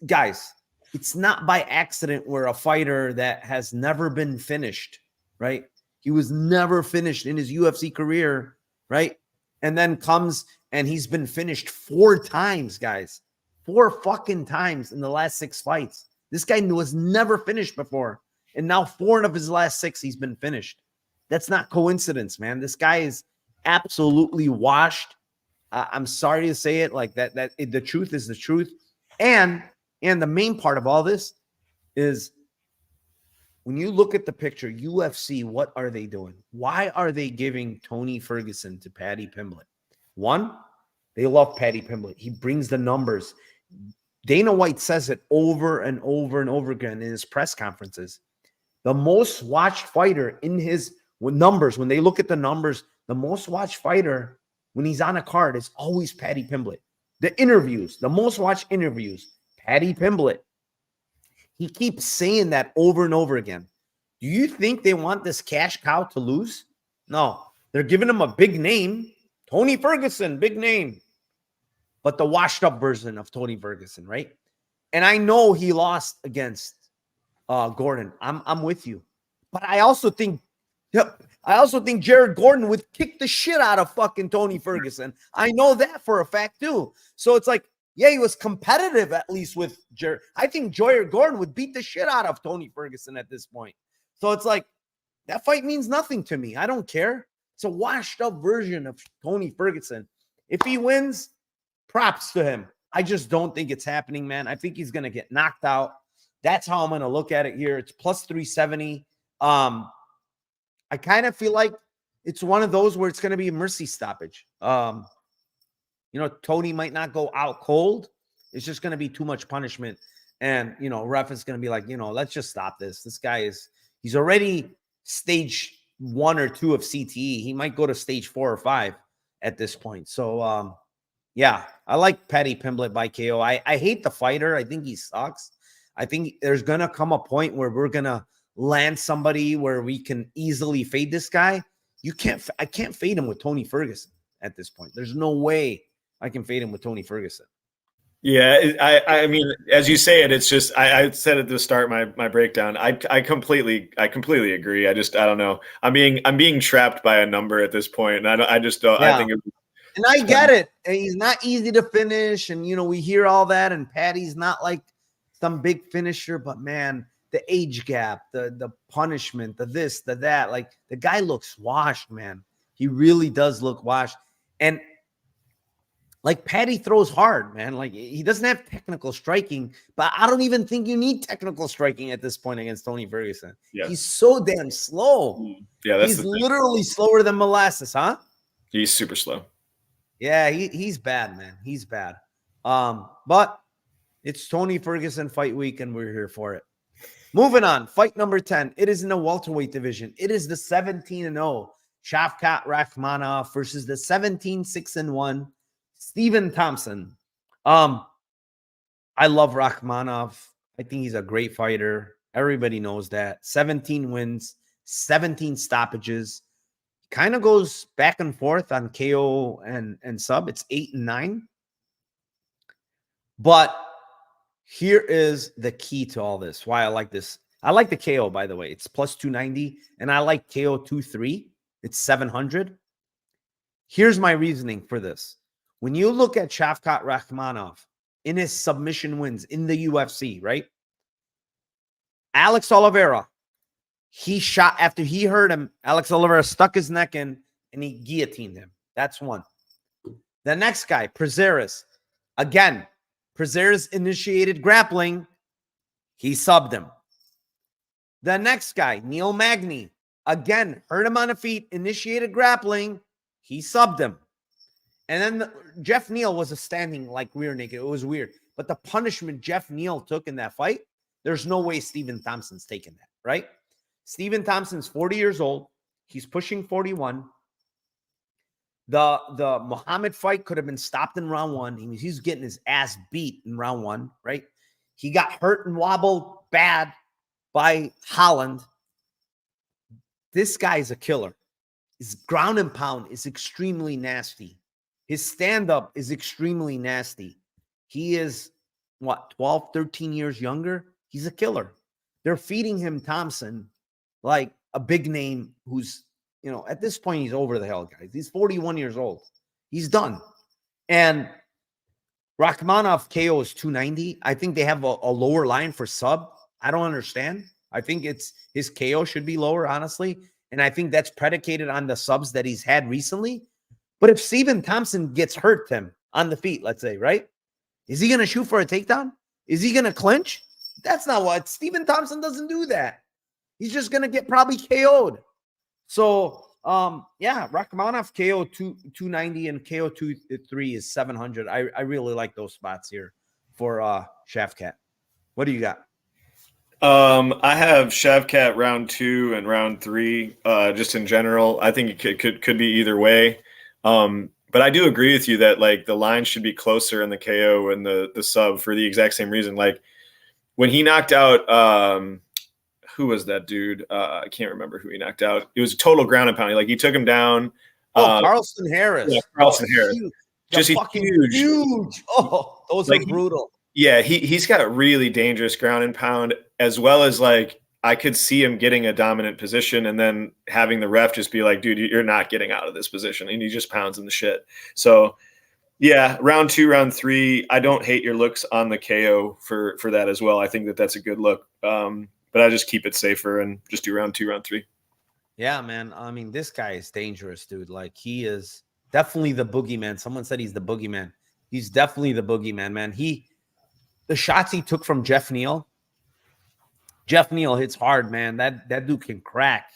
S1: not by accident where a fighter that has never been finished, right? He was never finished in his UFC career, right? And then comes and he's been finished 4 times, guys. 4 fucking times in the last 6 fights. This guy was never finished before. And now 4 of his last 6, he's been finished. That's not coincidence, man. This guy is absolutely washed. I'm sorry to say it like that. The truth is the truth. And the main part of all this is when you look at the picture, UFC, what are they doing? Why are they giving Tony Ferguson to Paddy Pimblett? One, they love Paddy Pimblett. He brings the numbers. Dana White says it over and over and over again in his press conferences. The most watched fighter in his numbers, when they look at the numbers, the most watched fighter when he's on a card is always Paddy Pimblett. The interviews, the most watched interviews, Paddy Pimblett. He keeps saying that over and over again. Do you think they want this cash cow to lose? No. They're giving him a big name. Tony Ferguson, big name. But the washed up version of Tony Ferguson, right? And I know he lost against Gordon. I'm with you. But I also think Jared Gordon would kick the shit out of fucking Tony Ferguson. I know that for a fact too. So it's like, yeah, he was competitive at least with Jared. I think Jared Gordon would beat the shit out of Tony Ferguson at this point. So it's like, that fight means nothing to me. I don't care. It's a washed up version of Tony Ferguson. If he wins, props to him. I just don't think it's happening, man. I think he's going to get knocked out. That's how I'm going to look at it here. It's plus 370. I kind of feel like it's one of those where it's going to be a mercy stoppage. Tony might not go out cold. It's just going to be too much punishment. And, ref is going to be like, let's just stop this. This guy he's already stage 1 or 2 of CTE. He might go to stage 4 or 5 at this point. So, yeah, I like Paddy Pimblett by KO. I hate the fighter. I think he sucks. I think there's going to come a point where we're going to land somebody where we can easily fade this guy. I can't fade him with Tony Ferguson at this point. There's no way I can fade him with Tony Ferguson.
S2: Yeah, I mean, as you say it, it's just I said at the start my breakdown. I completely agree. I don't know. I'm being trapped by a number at this point, and I just don't.
S1: Yeah.
S2: I think.
S1: And I get it. And he's not easy to finish, and we hear all that. And Paddy's not like some big finisher, but man, the age gap, the punishment, the this, the that. Like the guy looks washed, man. He really does look washed, and. Like Paddy throws hard, man. Like he doesn't have technical striking, but I don't even think you need technical striking at this point against Tony Ferguson. Yeah. He's so damn slow.
S2: Yeah,
S1: he's literally slower than molasses, huh?
S2: He's super slow.
S1: Yeah, he's bad, man. He's bad. But it's Tony Ferguson fight week, and we're here for it. Moving on, fight number 10. It is in the welterweight division. It is the 17-0 Shavkat Rakhmonov versus the 17-6-1. Stephen Thompson. I love Rakhmonov. I think he's a great fighter. Everybody knows that. 17 wins, 17 stoppages. Kind of goes back and forth on KO and sub. It's 8 and 9. But here is the key to all this. Why I like this. I like the KO, by the way. It's plus 290. And I like KO 2-3. It's 700. Here's my reasoning for this. When you look at Shavkat Rakhmonov in his submission wins in the UFC, right? Alex Oliveira, he shot after he hurt him. Alex Oliveira stuck his neck in and he guillotined him. That's one. The next guy, Prazeres. Again, Prazeres initiated grappling. He subbed him. The next guy, Neil Magny. Again, hurt him on the feet, initiated grappling. He subbed him. And then Jeff Neal was a standing like rear naked. It was weird. But the punishment Jeff Neal took in that fight, there's no way Stephen Thompson's taking that, right? Stephen Thompson's 40 years old. He's pushing 41. The Muhammad fight could have been stopped in round 1. He's getting his ass beat in round 1, right? He got hurt and wobbled bad by Holland. This guy's a killer. His ground and pound is extremely nasty. His stand-up is extremely nasty. He is, 12, 13 years younger? He's a killer. They're feeding him Thompson like a big name who's, at this point, he's over the hill, guys. He's 41 years old. He's done. And Rakhmonov KO is 290. I think they have a lower line for sub. I don't understand. I think his KO should be lower, honestly. And I think that's predicated on the subs that he's had recently. But if Stephen Thompson gets hurt him on the feet, let's say, right? Is he going to shoot for a takedown? Is he going to clinch? That's not what Stephen Thompson doesn't do that. He's just going to get probably KO'd. So, yeah, Rakhmonov KO 290 and KO 2-3 is 700. I really like those spots here for Shavkat. What do you got?
S2: I have Shavkat round 2 and round 3. Just in general, I think it could be either way. But I do agree with you that like the line should be closer in the KO and the sub for the exact same reason. Like when he knocked out, who was that dude? I can't remember who he knocked out. It was total ground and pounding. Like he took him down.
S1: Carlson Harris.
S2: Yeah, Carlson Harris.
S1: Huge.
S2: Just
S1: huge. Oh, those are brutal.
S2: Yeah, he's got really dangerous ground and pound, as well as like I could see him getting a dominant position and then having the ref just be like, dude, you're not getting out of this position. And he just pounds in the shit. So yeah, round 2, round 3, I don't hate your looks on the KO for that as well. I think that's a good look. But I just keep it safer and just do round 2, round 3.
S1: Yeah, man. I mean, this guy is dangerous, dude. Like he is definitely the boogeyman. Someone said he's the boogeyman. He's definitely the boogeyman, man. The shots he took from Jeff Neal hits hard, man. That dude can crack.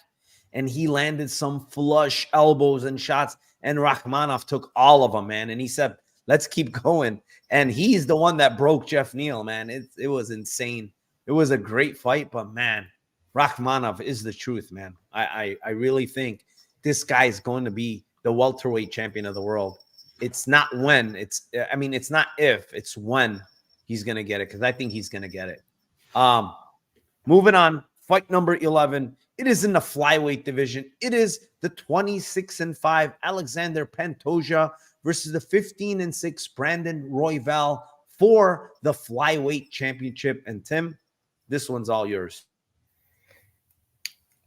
S1: And he landed some flush elbows and shots, and Rakhmonov took all of them, man. And he said, Let's keep going. And he's the one that broke Jeff Neal, man. It was insane. It was a great fight, but man, Rakhmonov is the truth, man. I really think this guy is going to be the welterweight champion of the world. It's not when, it's not if, it's when he's going to get it, because I think he's going to get it. Moving on, fight number 11. It is in the flyweight division. It is the 26-5 Alexander Pantoja versus the 15-6 Brandon Royval for the flyweight championship. And Tim, this one's all yours.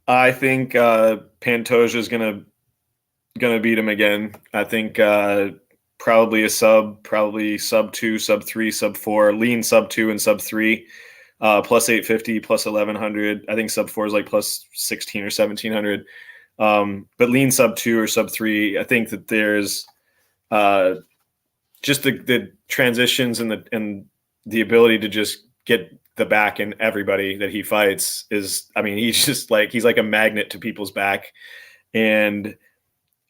S2: I think Pantoja is gonna beat him again. I think probably sub 2, sub 3, sub 4, lean sub 2 and sub 3. Plus 850, plus 1100. I think sub 4 is like plus 16 or 1700. But lean sub 2 or sub 3. I think that there's just the transitions and the ability to just get the back in everybody that he fights is, I mean, he's like a magnet to people's back. And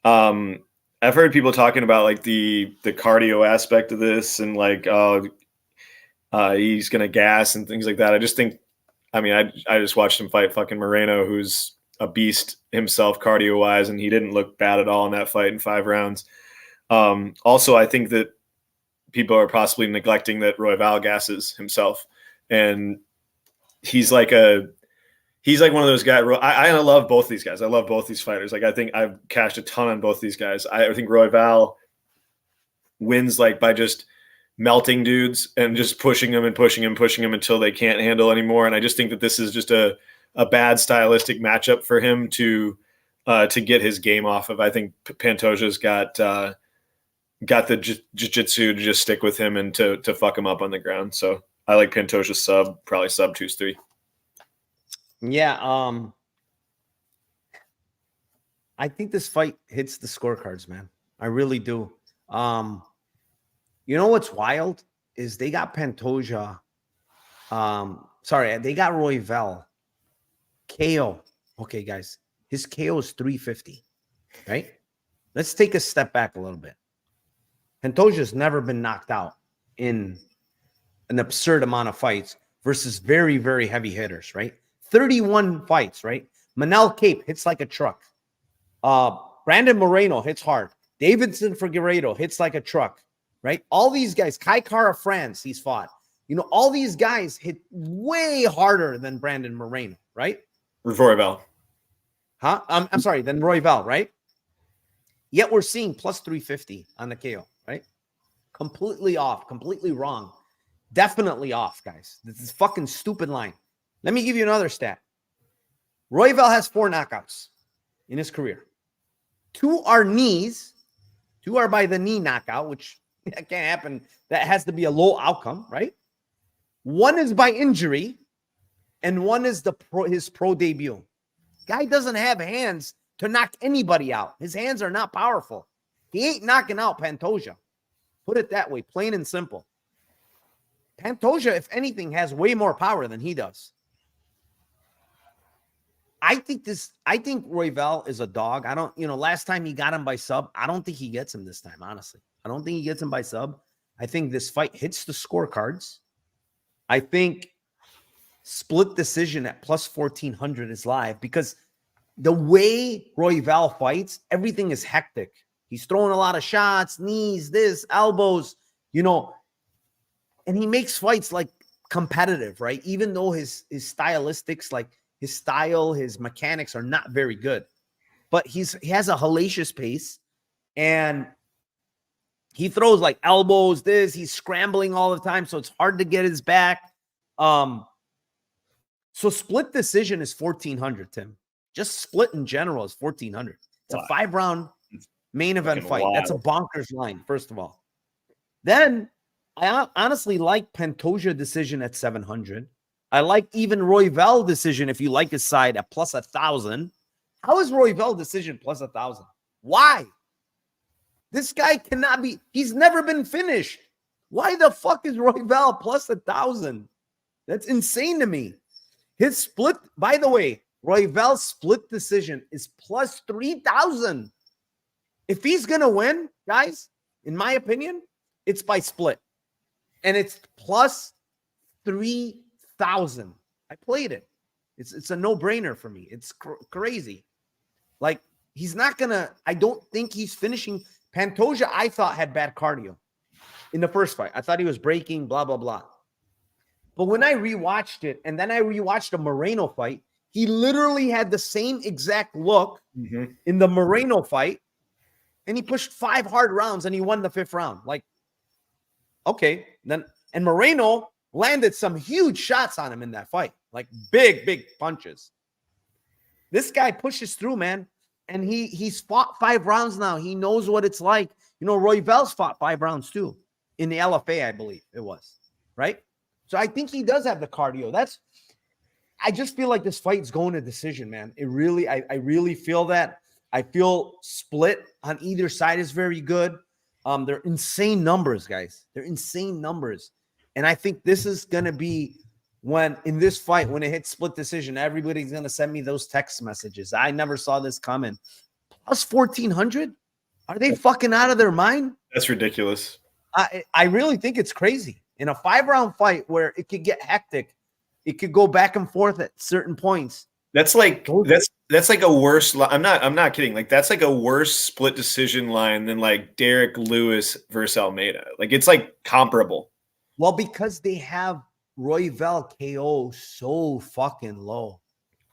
S2: I've heard people talking about like the cardio aspect of this and like, he's going to gas and things like that. I just think, I mean, I just watched him fight fucking Moreno, who's a beast himself cardio wise, and he didn't look bad at all in that fight in 5 rounds. Also, I think that people are possibly neglecting that Royval gasses himself, and he's like one of those guys. I love both these guys. I love both these fighters. Like, I think I've cashed a ton on both these guys. I think Royval wins like by just melting dudes and just pushing them until they can't handle anymore. And I just think that this is just a bad stylistic matchup for him to get his game off of. I think Pantoja's got the jiu-jitsu to just stick with him and to fuck him up on the ground. So I like Pantoja's probably sub 2-3.
S1: Yeah. I think this fight hits the scorecards, man. I really do. You know what's wild is they got Pantoja. They got Royval. KO. Okay, guys. His KO is 350. Right? Let's take a step back a little bit. Pantoja's never been knocked out in an absurd amount of fights versus very, very heavy hitters, right? 31 fights, right? Manel Cape hits like a truck. Brandon Moreno hits hard. Davidson Figueiredo hits like a truck. Right? All these guys, Kai Kara France, he's fought. You know, all these guys hit way harder than Brandon Moreno, right?
S2: Royval.
S1: Huh? I'm sorry, than Royval, right? Yet we're seeing plus 350 on the KO, right? Completely off, completely wrong. Definitely off, guys. This is fucking stupid line. Let me give you another stat. Royval has 4 knockouts in his career. 2 are knees. 2 are by the knee knockout, which that can't happen. That has to be a low outcome, right? 1 is by injury, and 1 is his pro debut. Guy doesn't have hands to knock anybody out. His hands are not powerful. He ain't knocking out Pantoja. Put it that way, plain and simple. Pantoja, if anything, has way more power than he does. I think Royval is a dog. Last time he got him by sub, I don't think he gets him this time, honestly. I don't think he gets him by sub. I think this fight hits the scorecards. I think split decision at plus 1400 is live because the way Royval fights, everything is hectic. He's throwing a lot of shots, knees, this, elbows, and he makes fights like competitive, right? Even though his stylistics, like his style, his mechanics are not very good, but he has a hellacious pace and he throws like elbows, he's scrambling all the time. So it's hard to get his back. So split decision is 1400, Tim. Just split in general is 1400. It's a 5-round main event fight. That's a bonkers line, first of all. Then I honestly like Pantoja decision at 700. I like even Royval decision, if you like his side, at plus 1,000. How is Royval decision plus 1,000? Why? This guy cannot be, he's never been finished. Why the fuck is Royval plus 1,000? That's insane to me. His split, by the way, Royval's split decision is plus 3,000. If he's going to win, guys, in my opinion, It's by split. And it's plus 3,000. I played it. It's a no-brainer for me. It's crazy. Like, he's not going to – I don't think he's finishing – Pantoja, I thought, had bad cardio in the first fight. I thought he was breaking, blah, blah, blah. But when I rewatched it, and then I rewatched the Moreno fight, he literally had the same exact look in the Moreno fight, and he pushed 5 hard rounds, and he won the 5th round. Like, okay. Then and Moreno landed some huge shots on him in that fight, like big punches. This guy pushes through, man, and he's fought 5 rounds now. He knows what it's like. You know, Royval's fought 5 rounds too in the LFA, I believe it was, right? So I think he does have the cardio. I just feel like this fight's going to decision, man. It really, I really feel that. I feel split on either side is very good. They're insane numbers, guys. They're insane numbers. And I think this is going to be when, in this fight, when it hits split decision, everybody's going to send me those text messages. I never saw this coming. Plus 1,400? Are they fucking out of their mind?
S2: That's ridiculous.
S1: I really think it's crazy. In a 5-round fight where it could get hectic, it could go back and forth at certain points.
S2: That's like a worse. I'm not kidding. Like, that's like a worse split decision line than like Derek Lewis versus Almeida. Like, it's like comparable.
S1: Well, because they have Royval KO so fucking low.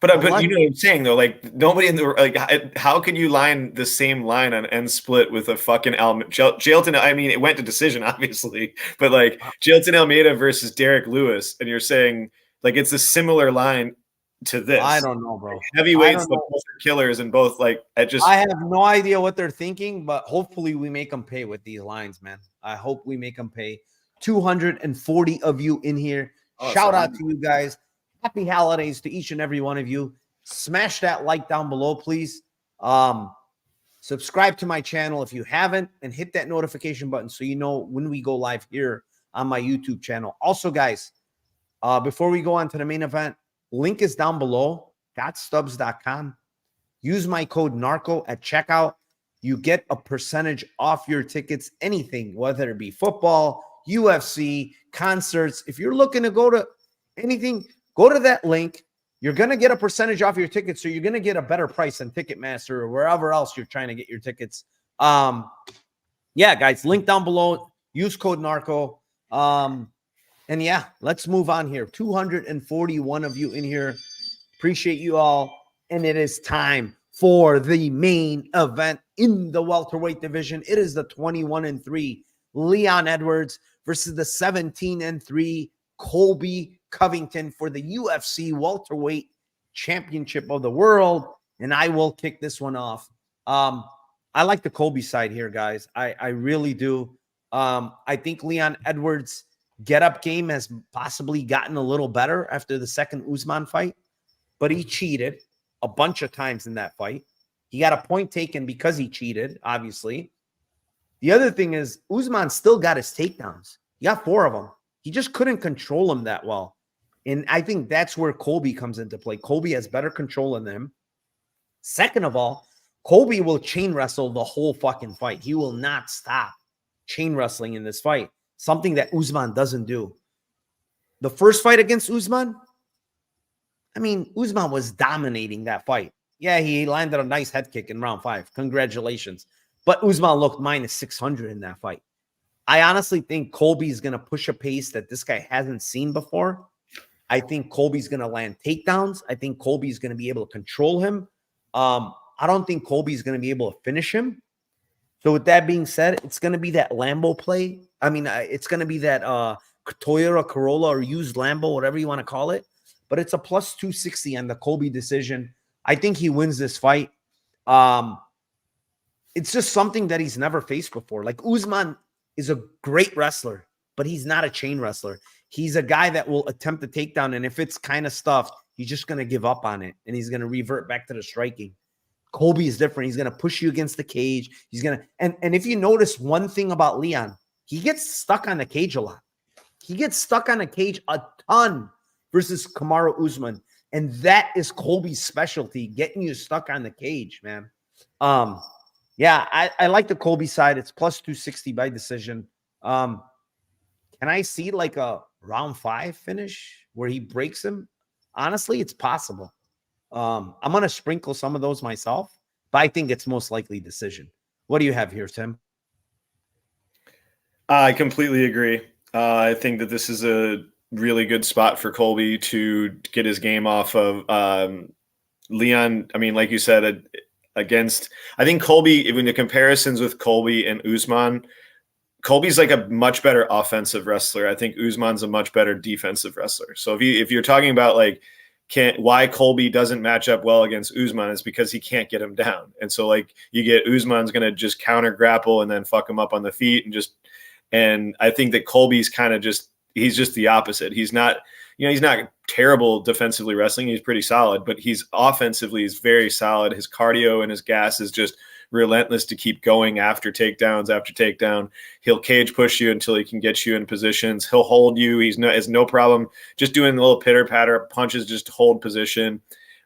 S2: But you know what I'm saying though. Like, nobody in the like. How can you line the same line on end split with a fucking Jailton? I mean, it went to decision, obviously, but like Jailton Almeida versus Derek Lewis, and you're saying like it's a similar line to this.
S1: I don't know, bro.
S2: Heavyweights, both are killers, and both like I
S1: have no idea what they're thinking, but hopefully we make them pay with these lines, man. I hope we make them pay. 240 of you in here. Shout out to you guys. Happy holidays to each and every one of you. Smash that like down below, please. Subscribe to my channel if you haven't, and hit that notification button so you know when we go live here on my YouTube channel. Also, guys, before we go on to the main event, link is down below, gotstubs.com. Use my code NARCO at checkout. You get a percentage off your tickets, anything, whether it be football, UFC, concerts. If you're looking to go to anything, go to that link. You're going to get a percentage off your tickets, so you're going to get a better price than Ticketmaster or wherever else you're trying to get your tickets. Yeah, guys, link down below. Use code NARCO. And yeah, let's move on here. 241 of you in here. Appreciate you all. And it is time for the main event in the welterweight division. It is the 21-3 Leon Edwards versus the 17-3 Colby Covington for the UFC welterweight championship of the world. And I will kick this one off. I like the Colby side here, guys. I really do. I think Leon Edwards' get-up game has possibly gotten a little better after the second Usman fight, but he cheated a bunch of times in that fight. He got a point taken because he cheated, obviously. The other thing is Usman still got his takedowns. He got 4 of them. He just couldn't control him that well. And I think that's where Colby comes into play. Colby has better control than him. Second of all, Colby will chain wrestle the whole fucking fight. He will not stop chain wrestling in this fight, something that Usman doesn't do. The first fight against Usman, I mean, Usman was dominating that fight. Yeah, he landed a nice head kick in round 5. Congratulations. But Usman looked minus 600 in that fight. I honestly think Colby's going to push a pace that this guy hasn't seen before. I think Colby's going to land takedowns. I think Colby's going to be able to control him. I don't think Colby's going to be able to finish him. So with that being said, it's going to be that Lambo play. I mean, it's going to be that Toyota Corolla or used Lambo, whatever you want to call it. But it's a plus 260 on the Colby decision. I think he wins this fight. It's just something that he's never faced before. Like, Usman is a great wrestler, but he's not a chain wrestler. He's a guy that will attempt the takedown, and if it's kind of stuffed, he's just going to give up on it, and he's going to revert back to the striking. Colby is different. He's going to push you against the cage. He's going to – and if you notice one thing about Leon, he gets stuck on the cage a lot. He gets stuck on the cage a ton versus Kamaru Usman, and that is Colby's specialty, getting you stuck on the cage, man. Yeah, I like the Colby side. It's plus 260 by decision. Um, can I see like a round 5 finish where he breaks him? Honestly, it's possible. I'm going to sprinkle some of those myself, but I think it's most likely decision. What do you have here, Tim?
S2: I completely agree. I think that this is a really good spot for Colby to get his game off of Leon. I mean, like you said, against, I think Colby, even the comparisons with Colby and Usman, Colby's like a much better offensive wrestler. I think Usman's a much better defensive wrestler. So if you're talking about like why Colby doesn't match up well against Usman, is because he can't get him down. And so like you get Usman's going to just counter grapple and then fuck him up on the feet and I think that Colby's kind of he's just the opposite. He's not, he's not terrible defensively wrestling. He's pretty solid, but he's offensively very solid. His cardio and his gas is just relentless to keep going after takedowns after takedown. He'll cage push you until he can get you in positions. He'll hold you. Has no problem just doing a little pitter patter punches just to hold position.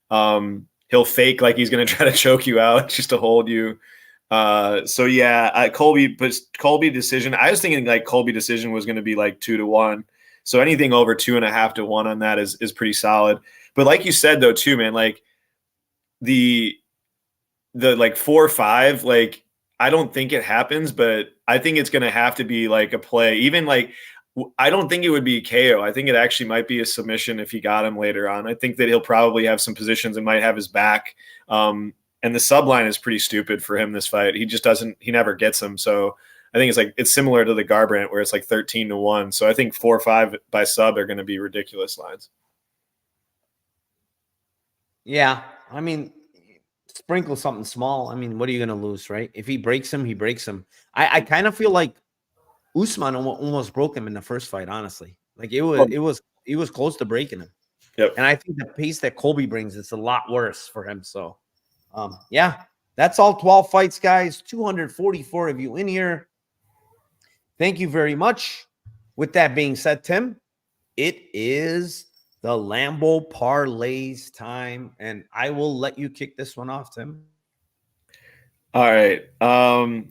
S2: He'll fake like he's going to try to choke you out just to hold you. So yeah, Colby decision. I was thinking like Colby decision was going to be like 2-1. So anything over 2.5 to 1 on that is pretty solid. But like you said though, too, man, like the like 4-5, like I don't think it happens, but I think it's going to have to be like a play. Even like, I don't think it would be KO. I think it actually might be a submission if he got him later on. I think that he'll probably have some positions and might have his back. And the subline is pretty stupid for him this fight. He never gets him. So I think it's similar to the Garbrandt where it's like 13-1. So I think 4-5 by sub are going to be ridiculous lines.
S1: Yeah. I mean, sprinkle something small. I mean, what are you going to lose, right? If he breaks him, he breaks him. I kind of feel like Usman almost broke him in the first fight, honestly. Like he was close to breaking him.
S2: Yep.
S1: And I think the pace that Colby brings is a lot worse for him. So yeah, that's all 12 fights, guys. 244 of you in here. Thank you very much. With that being said, Tim, it is the Lambo parlays time, and I will let you kick this one off, Tim.
S2: All right. I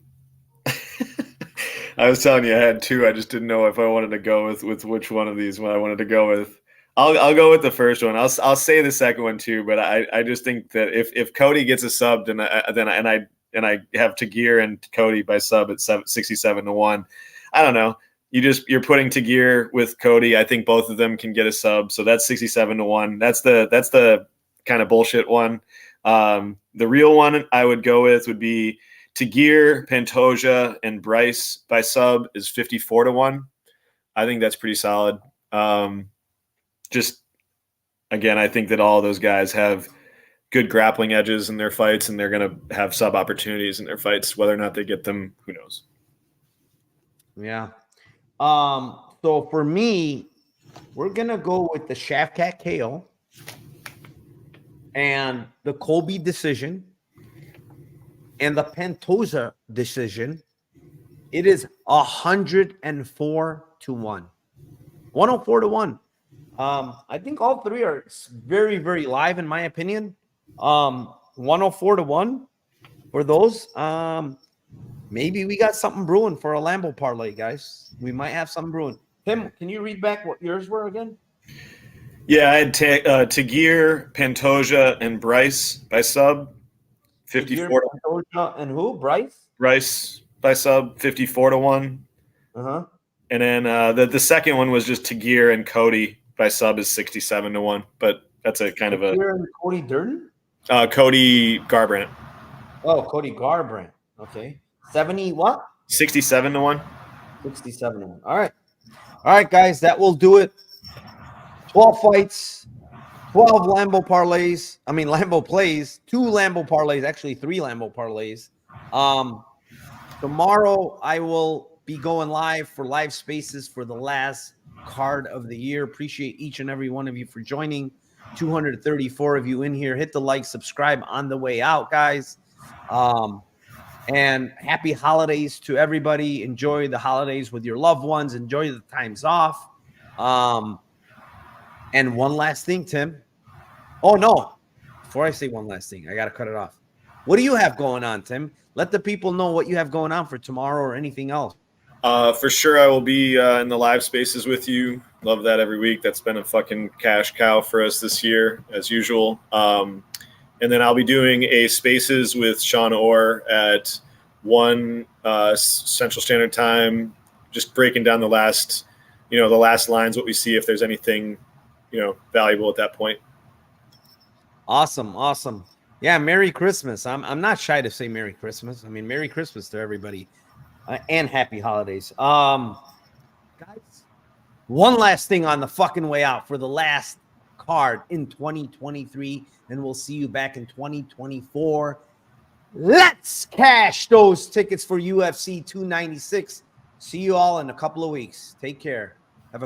S2: was telling you I had 2. I just didn't know if I wanted to go with which one of these I wanted to go with. I'll go with the first one. I'll say the second one too, but I just think that if Cody gets a sub, then I have Tagir and Cody by sub at 67-1. I don't know. You're putting Tagir with Cody. I think both of them can get a sub, so that's 67-1. That's the kind of bullshit one. The real one I would go with would be Tagir, Pantoja, and Bryce by sub is 54-1. I think that's pretty solid. Just again, I think that all those guys have good grappling edges in their fights, and they're going to have sub opportunities in their fights. Whether or not they get them, who knows?
S1: Yeah. So for me, we're gonna go with the Shavkat KO and the Colby decision and the Pantoja decision. It is 104-1. 104-1. I think all 3 are very, very live in my opinion. 104-1 for those. Maybe we got something brewing for a Lambo parlay, guys. We might have something brewing. Tim, can you read back what yours were again?
S2: Yeah, I had Tagir, Pantoja, and Bryce by sub. 54.
S1: Pantoja and who? Bryce?
S2: Bryce by sub 54-1.
S1: Uh-huh.
S2: And then the second one was just Tagir and Cody by sub is 67-1. But that's a kind of a
S1: Cody Durden?
S2: Cody Garbrandt.
S1: Oh, Cody Garbrandt. Okay. 70 what?
S2: 67-1.
S1: 67-1. All right. All right, guys, that will do it. 12 fights, 12 Lambo parlays. I mean, Lambo plays, 2 Lambo parlays, actually 3 Lambo parlays. Tomorrow I will be going live for live spaces for the last card of the year. Appreciate each and every one of you for joining. 234 of you in here. Hit the like, subscribe on the way out, guys. And happy holidays to everybody. Enjoy the holidays with your loved ones. Enjoy the times off. And one last thing, Tim. Oh, no. Before I say one last thing, I got to cut it off. What do you have going on, Tim? Let the people know what you have going on for tomorrow or anything else.
S2: For sure, I will be in the live spaces with you. Love that every week. That's been a fucking cash cow for us this year, as usual. And then I'll be doing a spaces with Sean Orr at 1 Central Standard Time, just breaking down the last lines, what we see, if there's anything, valuable at that point.
S1: Awesome. Yeah, Merry Christmas. I'm not shy to say Merry Christmas. I mean, Merry Christmas to everybody, and Happy Holidays. Guys, one last thing on the fucking way out for the last card in 2023, and we'll see you back in 2024. Let's cash those tickets for UFC 296. See you all in a couple of weeks. Take care.